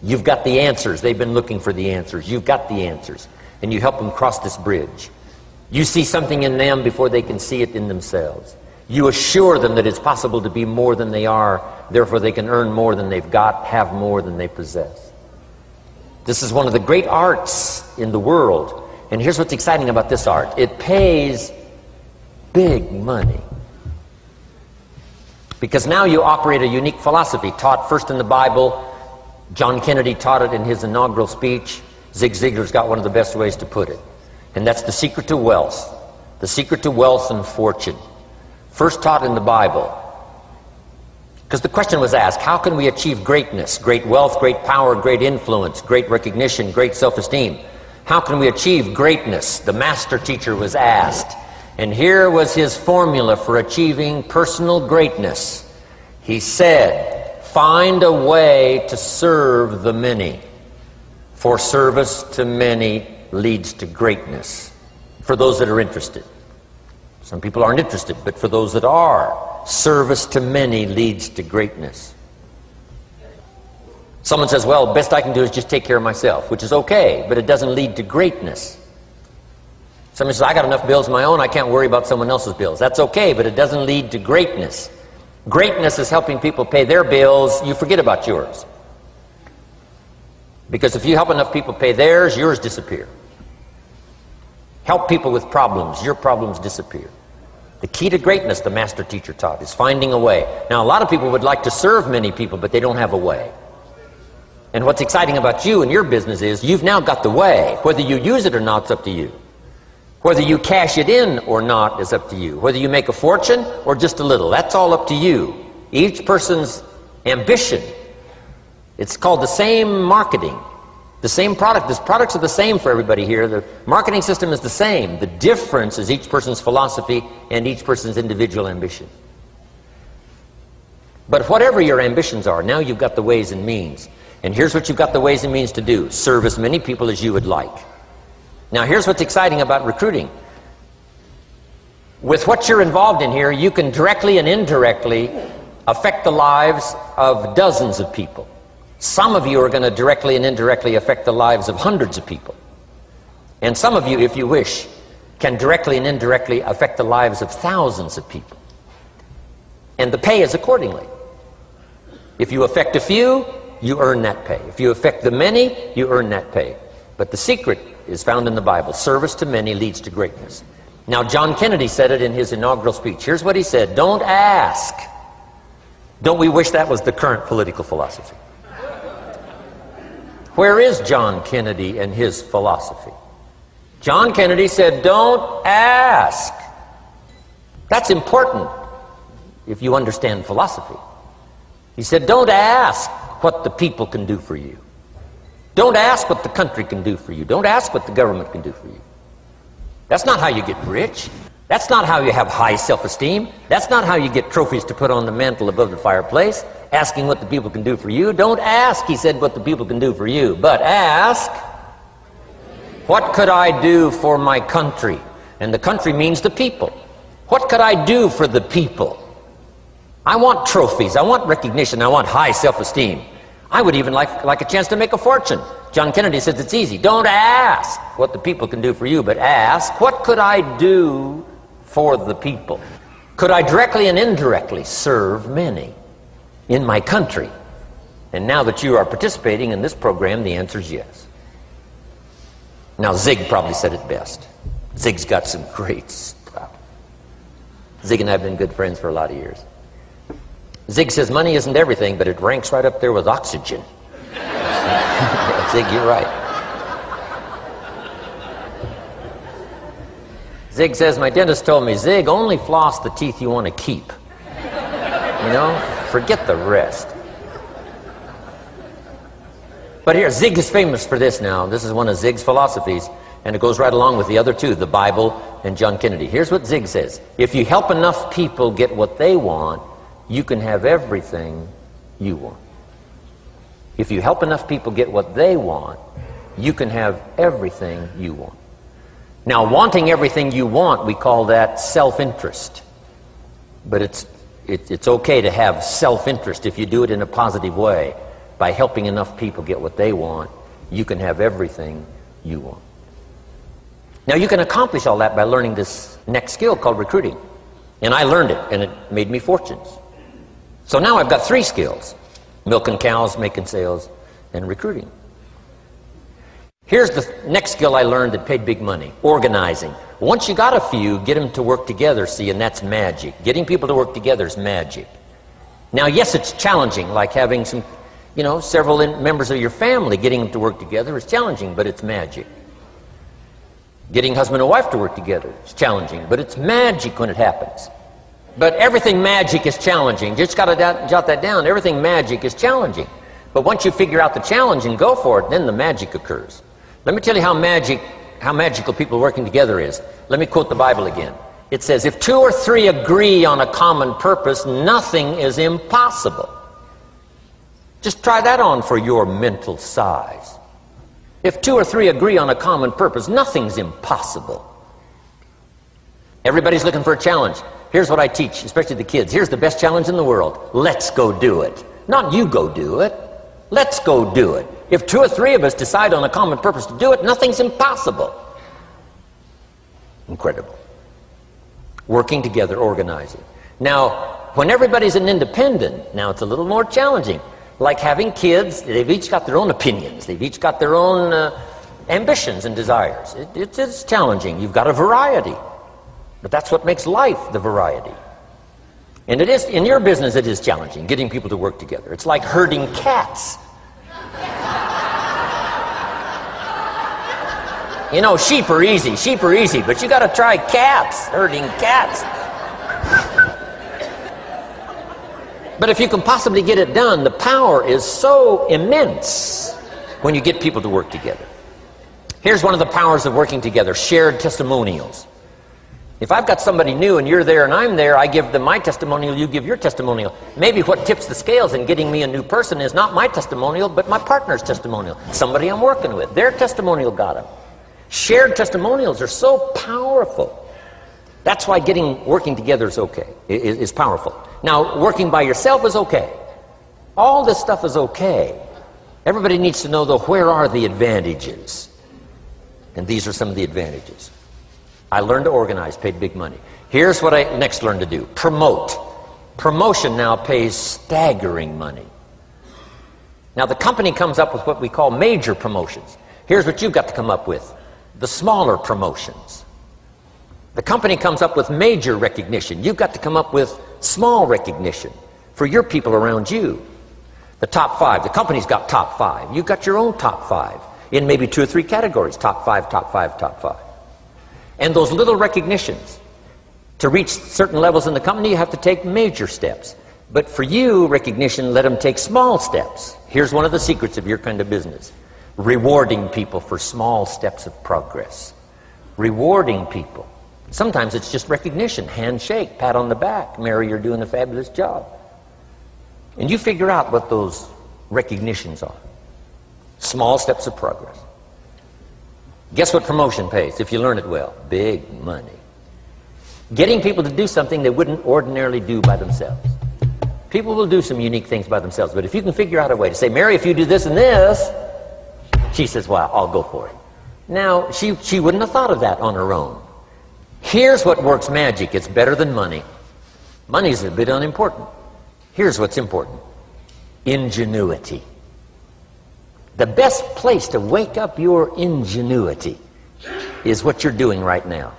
You've got the answers. They've been looking for the answers. You've got the answers. And you help them cross this bridge. You see something in them before they can see it in themselves. You assure them that it's possible to be more than they are, therefore they can earn more than they've got, have more than they possess. This is one of the great arts in the world. And here's what's exciting about this art. It pays big money. Because now you operate a unique philosophy, taught first in the Bible. John Kennedy taught it in his inaugural speech. Zig Ziglar's got one of the best ways to put it. And that's the secret to wealth. The secret to wealth and fortune. First taught in the Bible. Because the question was asked, how can we achieve greatness, great wealth, great power, great influence, great recognition, great self-esteem? How can we achieve greatness? The master teacher was asked. And here was his formula for achieving personal greatness. He said, find a way to serve the many. For service to many leads to greatness. For those that are interested. Some people aren't interested, but for those that are, service to many leads to greatness. Someone says, well, best I can do is just take care of myself, which is okay, but it doesn't lead to greatness. Somebody says, I got enough bills of my own, I can't worry about someone else's bills. That's okay, but it doesn't lead to greatness. Greatness is helping people pay their bills, you forget about yours. Because if you help enough people pay theirs, yours disappear. Help people with problems, your problems disappear. The key to greatness, the master teacher taught, is finding a way. Now, a lot of people would like to serve many people, but they don't have a way. And what's exciting about you and your business is you've now got the way. Whether you use it or not, it's up to you. Whether you cash it in or not is up to you. Whether you make a fortune or just a little, that's all up to you. Each person's ambition. It's called the same marketing. The same product. The products are the same for everybody here. The marketing system is the same. The difference is each person's philosophy and each person's individual ambition. But whatever your ambitions are, now you've got the ways and means. And here's what you've got the ways and means to do. Serve as many people as you would like. Now here's what's exciting about recruiting. With what you're involved in here, you can directly and indirectly affect the lives of dozens of people. Some of you are going to directly and indirectly affect the lives of hundreds of people. And some of you, if you wish, can directly and indirectly affect the lives of thousands of people. And the pay is accordingly. If you affect a few, you earn that pay. If you affect the many, you earn that pay. But the secret is found in the Bible. Service to many leads to greatness. Now, John Kennedy said it in his inaugural speech. Here's what he said: don't ask. Don't we wish that was the current political philosophy? Where is John Kennedy and his philosophy? John Kennedy said, don't ask. That's important if you understand philosophy. He said, don't ask what the people can do for you. Don't ask what the country can do for you. Don't ask what the government can do for you. That's not how you get rich. That's not how you have high self-esteem. That's not how you get trophies to put on the mantle above the fireplace, asking what the people can do for you. Don't ask, he said, what the people can do for you, but ask, what could I do for my country? And the country means the people. What could I do for the people? I want trophies. I want recognition. I want high self-esteem. I would even like a chance to make a fortune. John Kennedy says it's easy. Don't ask what the people can do for you, but ask, what could I do for the people? Could I directly and indirectly serve many in my country? And now that you are participating in this program, the answer is yes. Now, Zig probably said it best. Zig's got some great stuff. Zig and I have been good friends for a lot of years. Zig says money isn't everything, but it ranks right up there with oxygen. Zig, you're right. Zig says, my dentist told me, Zig, only floss the teeth you want to keep. You know, forget the rest. But here, Zig is famous for this now. This is one of Zig's philosophies, and it goes right along with the other two, the Bible and John Kennedy. Here's what Zig says: if you help enough people get what they want, you can have everything you want. If you help enough people get what they want, you can have everything you want. Now, wanting everything you want, we call that self-interest. But it's okay to have self-interest if you do it in a positive way. By helping enough people get what they want, you can have everything you want. Now, you can accomplish all that by learning this next skill called recruiting. And I learned it, and it made me fortunes. So now I've got 3 skills: milking cows, making sales, and recruiting. Here's the next skill I learned that paid big money: organizing. Once you got a few, get them to work together, see, and that's magic. Getting people to work together is magic. Now, yes, it's challenging, like having several members of your family. Getting them to work together is challenging, but it's magic. Getting husband and wife to work together is challenging, but it's magic when it happens. But everything magic is challenging. Just got to jot that down. Everything magic is challenging. But once you figure out the challenge and go for it, then the magic occurs. Let me tell you how magical people working together is. Let me quote the Bible again. It says, if 2 or 3 agree on a common purpose, nothing is impossible. Just try that on for your mental size. If 2 or 3 agree on a common purpose, nothing's impossible. Everybody's looking for a challenge. Here's what I teach, especially the kids. Here's the best challenge in the world. Let's go do it. Not you go do it. Let's go do it. If 2 or 3 of us decide on a common purpose to do it, nothing's impossible. Incredible. Working together, organizing. Now, when everybody's an independent, now it's a little more challenging. Like having kids, they've each got their own opinions. They've each got their own ambitions and desires. It's challenging. You've got a variety. But that's what makes life, the variety. And it is, in your business, it is challenging, getting people to work together. It's like herding cats. You know, sheep are easy, but you got to try cats, herding cats. But if you can possibly get it done, the power is so immense when you get people to work together. Here's one of the powers of working together: shared testimonials. If I've got somebody new and you're there and I'm there, I give them my testimonial, you give your testimonial. Maybe what tips the scales in getting me a new person is not my testimonial, but my partner's testimonial. Somebody I'm working with, their testimonial got them. Shared testimonials are so powerful. That's why working together is okay, is powerful. Now, working by yourself is okay. All this stuff is okay. Everybody needs to know, though, where are the advantages? And these are some of the advantages. I learned to organize, paid big money. Here's what I next learned to do. Promote. Promotion now pays staggering money. Now the company comes up with what we call major promotions. Here's what you've got to come up with. The smaller promotions. The company comes up with major recognition. You've got to come up with small recognition for your people around you. The top 5. The company's got top 5. You've got your own top 5 in maybe 2 or 3 categories. Top 5, top 5, top 5. And those little recognitions, to reach certain levels in the company, you have to take major steps. But for you, recognition, let them take small steps. Here's one of the secrets of your kind of business. Rewarding people for small steps of progress. Rewarding people. Sometimes it's just recognition, handshake, pat on the back. Mary, you're doing a fabulous job. And you figure out what those recognitions are. Small steps of progress. Guess what promotion pays, if you learn it well? Big money. Getting people to do something they wouldn't ordinarily do by themselves. People will do some unique things by themselves, but if you can figure out a way to say, Mary, if you do this and this, she says, well, I'll go for it. Now, she wouldn't have thought of that on her own. Here's what works magic. It's better than money. Money's a bit unimportant. Here's what's important. Ingenuity. The best place to wake up your ingenuity is what you're doing right now.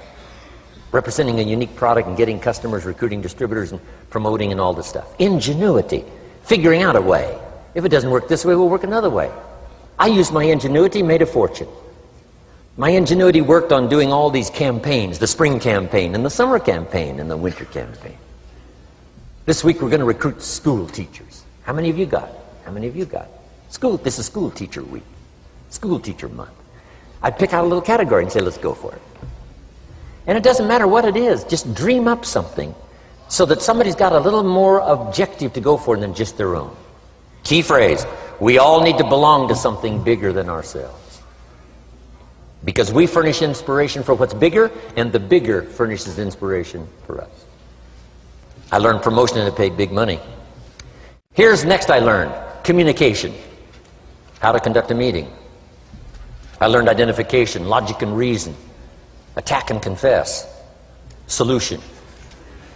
Representing a unique product and getting customers, recruiting distributors, and promoting and all this stuff. Ingenuity. Figuring out a way. If it doesn't work this way, we'll work another way. I used my ingenuity, made a fortune. My ingenuity worked on doing all these campaigns, the spring campaign and the summer campaign and the winter campaign. This week we're going to recruit school teachers. How many of you got? How many of you got? This is school teacher week. School teacher month. I'd pick out a little category and say, let's go for it. And it doesn't matter what it is. Just dream up something so that somebody's got a little more objective to go for than just their own. Key phrase. We all need to belong to something bigger than ourselves. Because we furnish inspiration for what's bigger, and the bigger furnishes inspiration for us. I learned promotion and it paid big money. Here's next I learned. Communication. How to conduct a meeting. I learned identification, logic and reason, attack and confess, solution.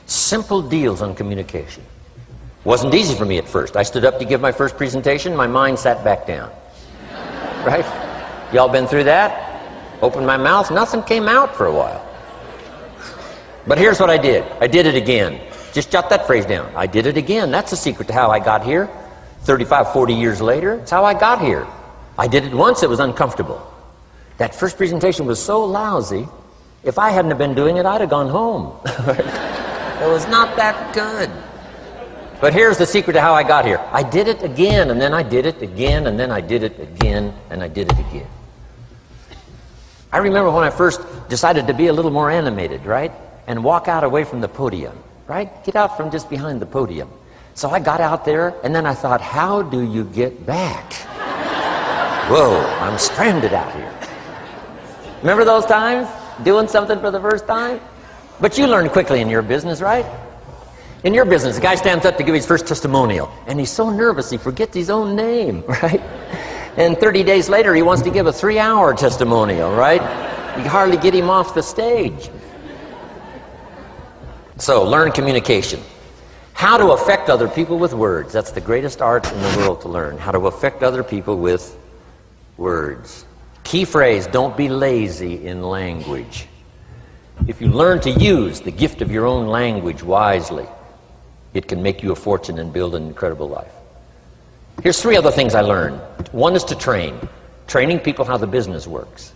Simple deals on communication. Wasn't easy for me at first. I stood up to give my first presentation, my mind sat back down. Right? Y'all been through that? Opened my mouth, nothing came out for a while. But here's what I did. I did it again. Just jot that phrase down. I did it again. That's the secret to how I got here. 35, 40 years later, it's how I got here. I did it once, it was uncomfortable. That first presentation was so lousy, if I hadn't have been doing it, I'd have gone home. It was not that good. But here's the secret to how I got here. I did it again, and then I did it again, and then I did it again, and I did it again. I remember when I first decided to be a little more animated, right? And walk out away from the podium, right? Get out from just behind the podium. So I got out there, and then I thought, how do you get back? Whoa, I'm stranded out here. Remember those times? Doing something for the first time? But you learn quickly in your business, right? In your business, the guy stands up to give his first testimonial, and he's so nervous he forgets his own name, right? And 30 days later, he wants to give a 3-hour testimonial, right? You hardly get him off the stage. So, learn communication. How to affect other people with words. That's the greatest art in the world to learn. How to affect other people with words. Key phrase, don't be lazy in language. If you learn to use the gift of your own language wisely, it can make you a fortune and build an incredible life. Here's 3 other things I learned. One is to train. Training people how the business works.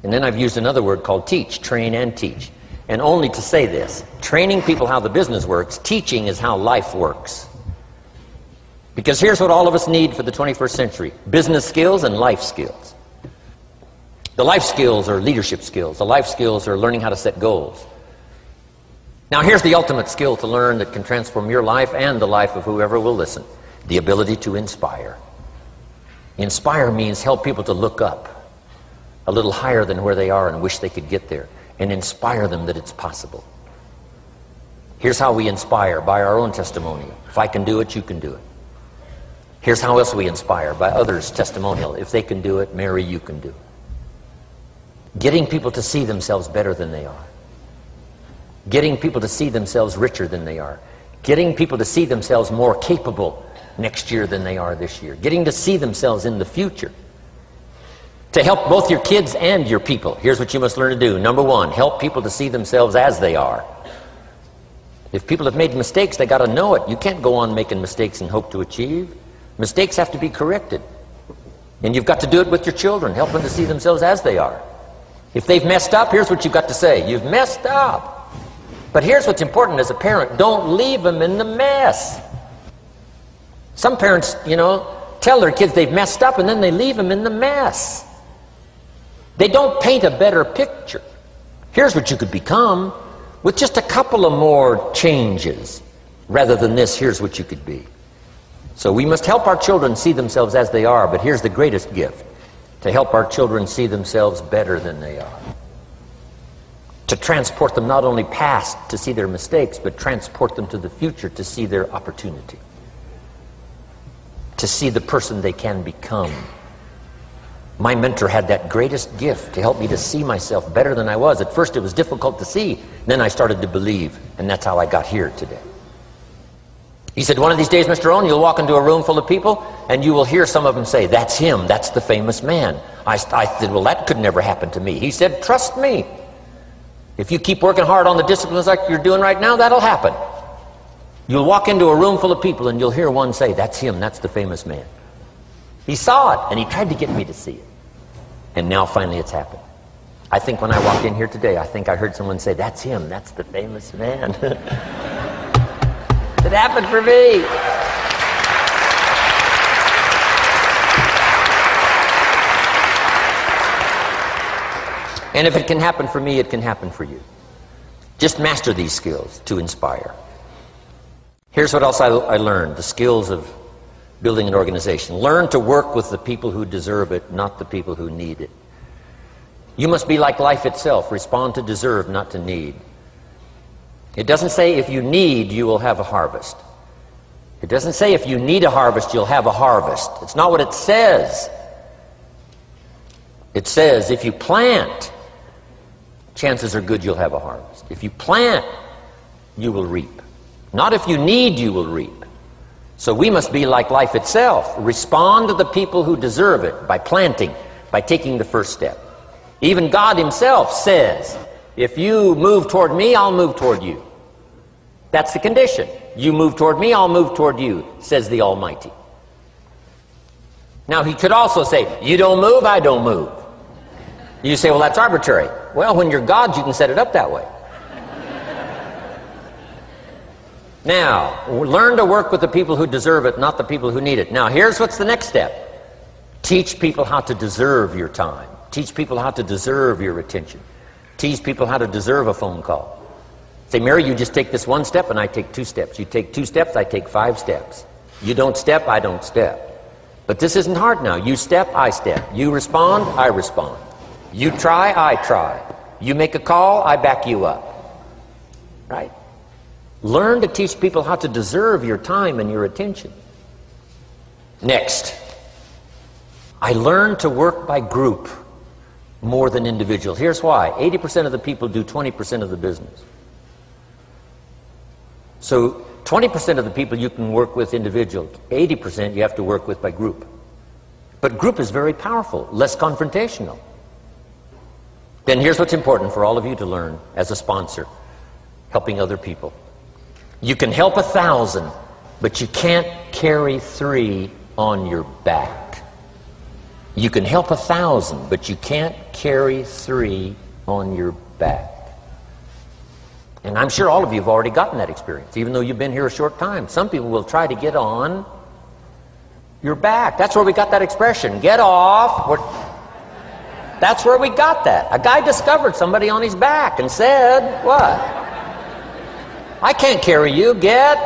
And then I've used another word called teach. Train and teach. And only to say this, training people how the business works, teaching is how life works. Because here's what all of us need for the 21st century. Business skills and life skills. The life skills are leadership skills. The life skills are learning how to set goals. Now here's the ultimate skill to learn that can transform your life and the life of whoever will listen. The ability to inspire. Inspire means help people to look up a little higher than where they are and wish they could get there, and inspire them that it's possible. Here's how we inspire, by our own testimony. If I can do it, you can do it. Here's how else we inspire, by others' testimonial. If they can do it, Mary, you can do it. Getting people to see themselves better than they are. Getting people to see themselves richer than they are. Getting people to see themselves more capable next year than they are this year. Getting to see themselves in the future. To help both your kids and your people, here's what you must learn to do. Number one, help people to see themselves as they are. If people have made mistakes, they got to know it. You can't go on making mistakes and hope to achieve. Mistakes have to be corrected. And you've got to do it with your children. Help them to see themselves as they are. If they've messed up, here's what you've got to say. You've messed up. But here's what's important as a parent. Don't leave them in the mess. Some parents, tell their kids they've messed up and then they leave them in the mess. They don't paint a better picture. Here's what you could become with just a couple of more changes. Rather than this, here's what you could be. So we must help our children see themselves as they are, but here's the greatest gift. To help our children see themselves better than they are. To transport them not only past to see their mistakes, but transport them to the future to see their opportunity. To see the person they can become. My mentor had that greatest gift to help me to see myself better than I was. At first it was difficult to see, then I started to believe, and that's how I got here today. He said, one of these days, Mr. Rohn, you'll walk into a room full of people, and you will hear some of them say, that's him, that's the famous man. I said, well, that could never happen to me. He said, trust me. If you keep working hard on the disciplines like you're doing right now, that'll happen. You'll walk into a room full of people and you'll hear one say, that's him, that's the famous man. He saw it and he tried to get me to see it. And now finally it's happened. I think when I walked in here today, I think I heard someone say, that's him, that's the famous man. It happened for me. And if it can happen for me, it can happen for you. Just master these skills to inspire. Here's what else I learned, the skills of building an organization. Learn to work with the people who deserve it, not the people who need it. You must be like life itself. Respond to deserve, not to need. It doesn't say if you need, you will have a harvest. It doesn't say if you need a harvest, you'll have a harvest. It's not what it says. It says if you plant, chances are good you'll have a harvest. If you plant, you will reap. Not if you need, you will reap. So we must be like life itself. Respond to the people who deserve it by planting, by taking the first step. Even God himself says, if you move toward me, I'll move toward you. That's the condition. You move toward me, I'll move toward you, says the Almighty. Now he could also say, you don't move, I don't move. You say, well, that's arbitrary. Well, when you're God, you can set it up that way. Now, learn to work with the people who deserve it, not the people who need it. Now, here's what's the next step. Teach people how to deserve your time. Teach people how to deserve your attention. Teach people how to deserve a phone call. Say, Mary, you just take this one step and I take 2 steps. You take 2 steps, I take 5 steps. You don't step, I don't step. But this isn't hard now. You step, I step. You respond, I respond. You try, I try. You make a call, I back you up. Right? Learn to teach people how to deserve your time and your attention. Next, I learned to work by group more than individual. Here's why. 80% of the people do 20% of the business. So 20% of the people you can work with individual. 80% you have to work with by group. But group is very powerful, less confrontational. Then here's what's important for all of you to learn as a sponsor, helping other people. You can help 1,000, but you can't carry 3 on your back. You can help 1,000, but you can't carry 3 on your back. And I'm sure all of you have already gotten that experience, even though you've been here a short time. Some people will try to get on your back. That's where we got that expression, get off. That's where we got that. A guy discovered somebody on his back and said, what? I can't carry you, get.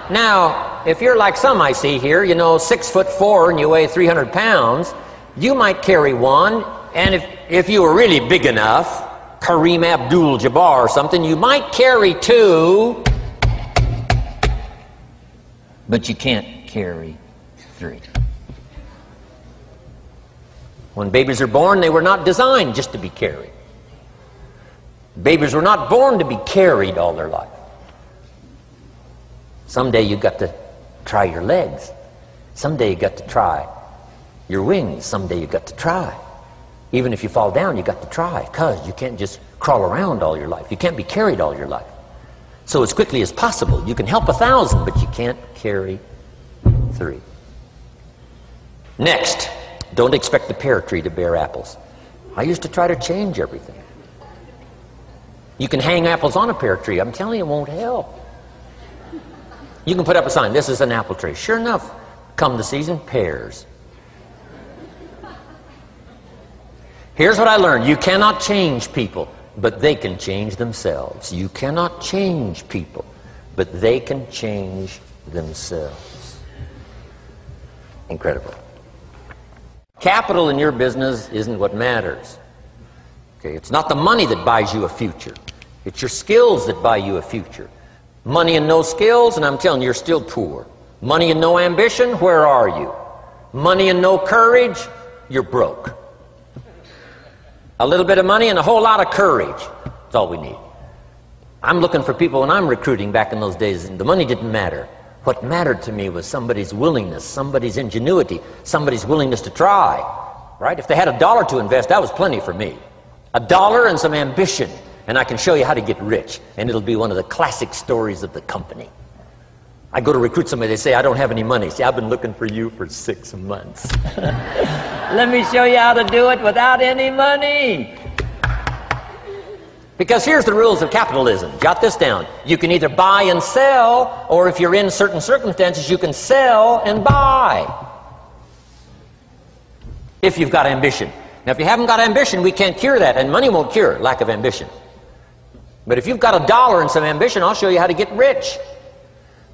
Now, if you're like some I see here, you know, 6'4" and you weigh 300 pounds, you might carry one, and if you were really big enough, Kareem Abdul-Jabbar or something, you might carry two, but you can't carry three. When babies are born, they were not designed just to be carried. Babies were not born to be carried all their life. Someday you got to try your legs. Someday you got to try your wings. Someday you got to try. Even if you fall down, you got to try, because you can't just crawl around all your life. You can't be carried all your life. So as quickly as possible, you can help 1,000, but you can't carry 3. Next, don't expect the pear tree to bear apples. I used to try to change everything. You can hang apples on a pear tree. I'm telling you, it won't help. You can put up a sign, this is an apple tree. Sure enough, come the season, pears. Here's what I learned. You cannot change people, but they can change themselves. You cannot change people, but they can change themselves. Incredible. Capital in your business isn't what matters. Okay, it's not the money that buys you a future. It's your skills that buy you a future. Money and no skills, and I'm telling you, you're still poor. Money and no ambition, where are you? Money and no courage, you're broke. A little bit of money and a whole lot of courage. That's all we need. I'm looking for people when I'm recruiting back in those days, and the money didn't matter. What mattered to me was somebody's willingness, somebody's ingenuity, somebody's willingness to try. Right? If they had $1 to invest, that was plenty for me. $1 and some ambition, and I can show you how to get rich, and it'll be one of the classic stories of the company. I go to recruit somebody, they say, I don't have any money. See, I've been looking for you for 6 months. Let me show you how to do it without any money. Because here's the rules of capitalism. Jot this down. You can either buy and sell, or if you're in certain circumstances, you can sell and buy. If you've got ambition. Now, if you haven't got ambition, we can't cure that, and money won't cure lack of ambition. But if you've got $1 and some ambition, I'll show you how to get rich.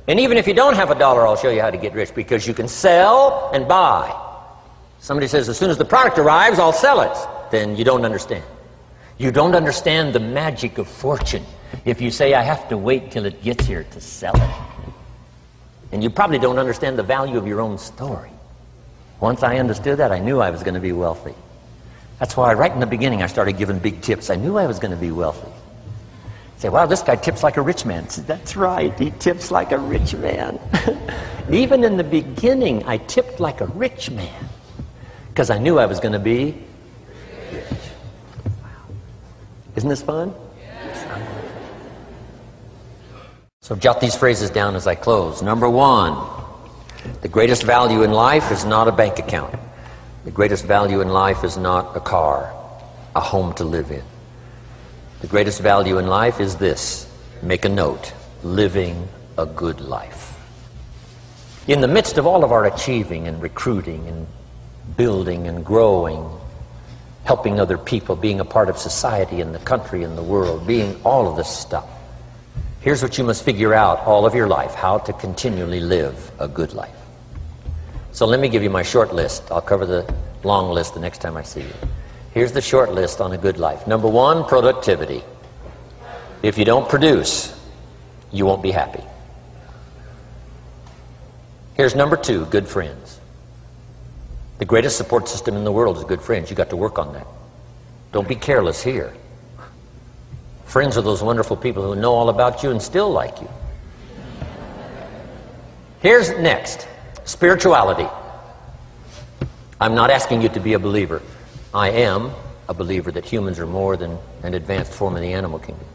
And even if you don't have $1, I'll show you how to get rich, because you can sell and buy. Somebody says, as soon as the product arrives, I'll sell it. Then you don't understand. You don't understand the magic of fortune if you say, I have to wait till it gets here to sell it. And you probably don't understand the value of your own story. Once I understood that, I knew I was going to be wealthy. That's why right in the beginning I started giving big tips. I knew I was going to be wealthy. Say, wow, this guy tips like a rich man. I said, that's right, he tips like a rich man. Even in the beginning, I tipped like a rich man, because I knew I was going to be rich. Wow. Isn't this fun? Yes. So jot these phrases down as I close. Number 1, the greatest value in life is not a bank account. The greatest value in life is not a car, a home to live in. The greatest value in life is this. Make a note. Living a good life. In the midst of all of our achieving and recruiting and building and growing, helping other people, being a part of society and the country and the world, being all of this stuff, here's what you must figure out all of your life, how to continually live a good life. So let me give you my short list. I'll cover the long list the next time I see you. Here's the short list on a good life. Number 1, productivity. If you don't produce, you won't be happy. Here's number 2, good friends. The greatest support system in the world is good friends. You've got to work on that. Don't be careless here. Friends are those wonderful people who know all about you and still like you. Here's next, spirituality. I'm not asking you to be a believer. I am a believer that humans are more than an advanced form of the animal kingdom.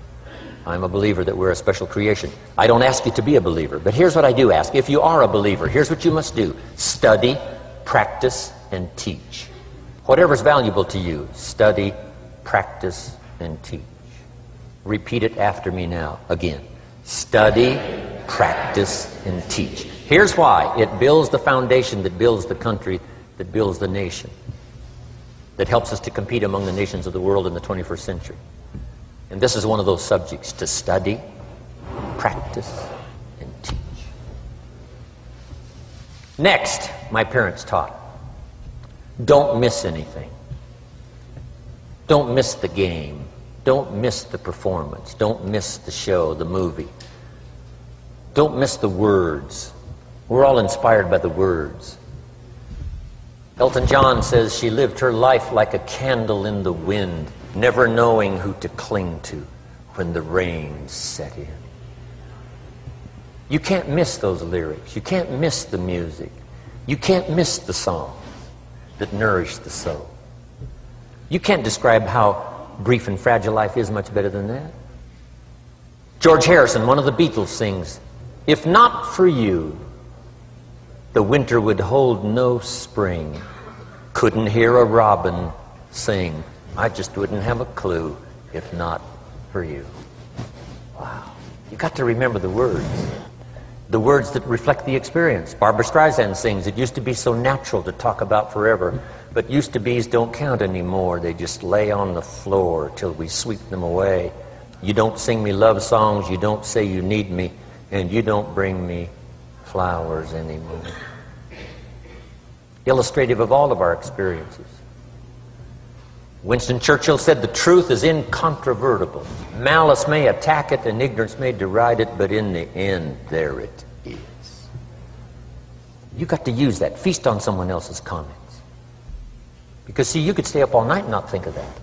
I'm a believer that we're a special creation. I don't ask you to be a believer, but here's what I do ask. If you are a believer, here's what you must do. Study, practice, and teach. Whatever's valuable to you, study, practice, and teach. Repeat it after me now. Again. Study, practice, and teach. Here's why. It builds the foundation that builds the country, that builds the nation, that helps us to compete among the nations of the world in the 21st century. And this is one of those subjects, to study, practice and teach. Next, my parents taught, don't miss anything. Don't miss the game. Don't miss the performance. Don't miss the show, the movie. Don't miss the words. We're all inspired by the words. Elton John says she lived her life like a candle in the wind, never knowing who to cling to when the rain set in. You can't miss those lyrics. You can't miss the music. You can't miss the songs that nourish the soul. You can't describe how brief and fragile life is much better than that. George Harrison, one of the Beatles, sings, "If not for you, the winter would hold no spring. Couldn't hear a robin sing. I just wouldn't have a clue if not for you." Wow. You got to remember the words that reflect the experience. Barbra Streisand sings, "It used to be so natural to talk about forever, but used-to-bes don't count anymore. They just lay on the floor till we sweep them away. You don't sing me love songs, you don't say you need me, and you don't bring me flowers anymore." Illustrative of all of our experiences. Winston Churchill said, "The truth is incontrovertible. Malice may attack it and ignorance may deride it, but in the end, there it is." You got to use that. Feast on someone else's comments. Because, see, you could stay up all night and not think of that.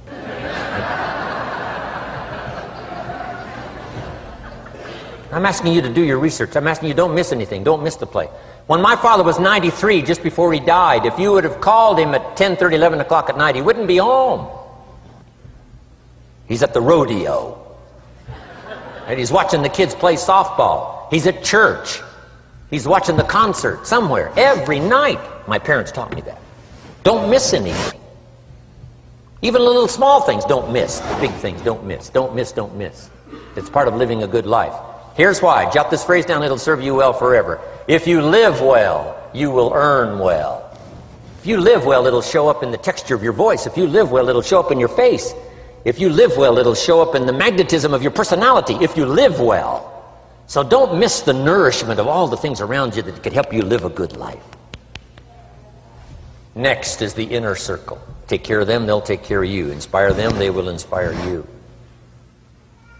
I'm asking you to do your research. I'm asking you, don't miss anything. Don't miss the play. When my father was 93, just before he died, if you would have called him at 10:30, 11 o'clock at night, he wouldn't be home. He's at the rodeo. And he's watching the kids play softball. He's at church. He's watching the concert somewhere. Every night. My parents taught me that. Don't miss anything. Even the little small things, don't miss. The big things, don't miss. Don't miss, don't miss. It's part of living a good life. Here's why. Jot this phrase down, it'll serve you well forever. If you live well, you will earn well. If you live well, it'll show up in the texture of your voice. If you live well, it'll show up in your face. If you live well, it'll show up in the magnetism of your personality. If you live well. So don't miss the nourishment of all the things around you that could help you live a good life. Next is the inner circle. Take care of them, they'll take care of you. Inspire them, they will inspire you.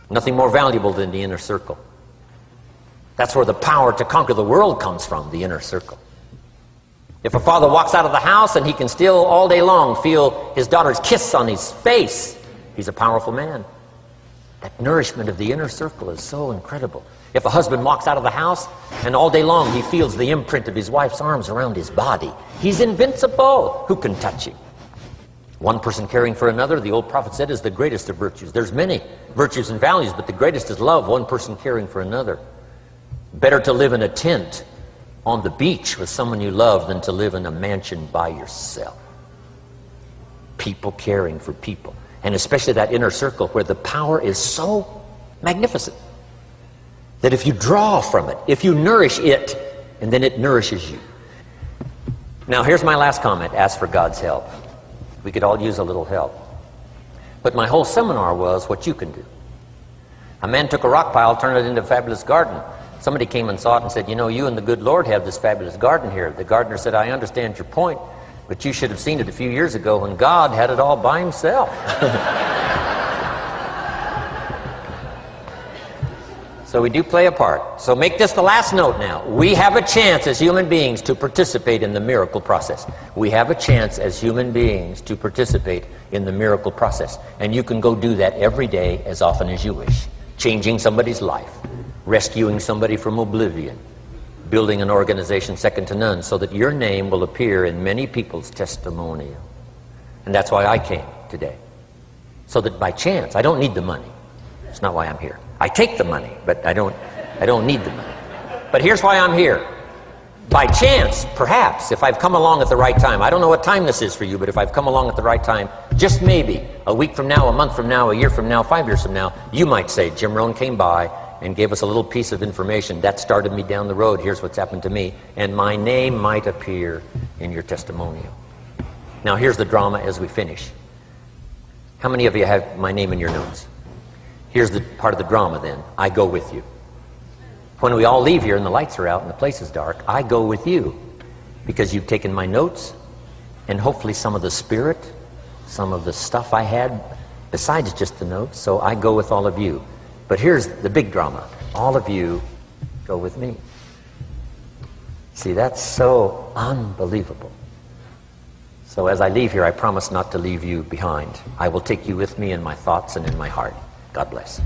Nothing more valuable than the inner circle. That's where the power to conquer the world comes from, the inner circle. If a father walks out of the house and he can still all day long feel his daughter's kiss on his face, he's a powerful man. That nourishment of the inner circle is so incredible. If a husband walks out of the house and all day long he feels the imprint of his wife's arms around his body, he's invincible. Who can touch him? One person caring for another, the old prophet said, is the greatest of virtues. There's many virtues and values, but the greatest is love, one person caring for another. Better to live in a tent on the beach with someone you love than to live in a mansion by yourself. People caring for people. And especially that inner circle where the power is so magnificent that if you draw from it, if you nourish it, and then it nourishes you. Now here's my last comment. Ask for God's help. We could all use a little help. But my whole seminar was what you can do. A man took a rock pile, turned it into a fabulous garden. Somebody came and saw it and said, "You know, you and the good Lord have this fabulous garden here." The gardener said, "I understand your point, but you should have seen it a few years ago when God had it all by himself." So we do play a part. So make this the last note now. We have a chance as human beings to participate in the miracle process. We have a chance as human beings to participate in the miracle process. And you can go do that every day as often as you wish. Changing somebody's life. Rescuing somebody from oblivion. Building an organization second to none so that your name will appear in many people's testimonial. And that's why I came today. So that by chance, I don't need the money. That's not why I'm here. I take the money, but I don't need the money. But here's why I'm here. By chance, perhaps, if I've come along at the right time, I don't know what time this is for you, but if I've come along at the right time, just maybe, a week from now, a month from now, a year from now, 5 years from now, you might say, Jim Rohn came by and gave us a little piece of information. That started me down the road. Here's what's happened to me. And my name might appear in your testimonial. Now here's the drama as we finish. How many of you have my name in your notes? Here's the part of the drama then. I go with you. When we all leave here and the lights are out and the place is dark, I go with you because you've taken my notes and hopefully some of the spirit, some of the stuff I had besides just the notes. So I go with all of you. But here's the big drama. All of you go with me. See, that's so unbelievable. So as I leave here, I promise not to leave you behind. I will take you with me in my thoughts and in my heart. God bless.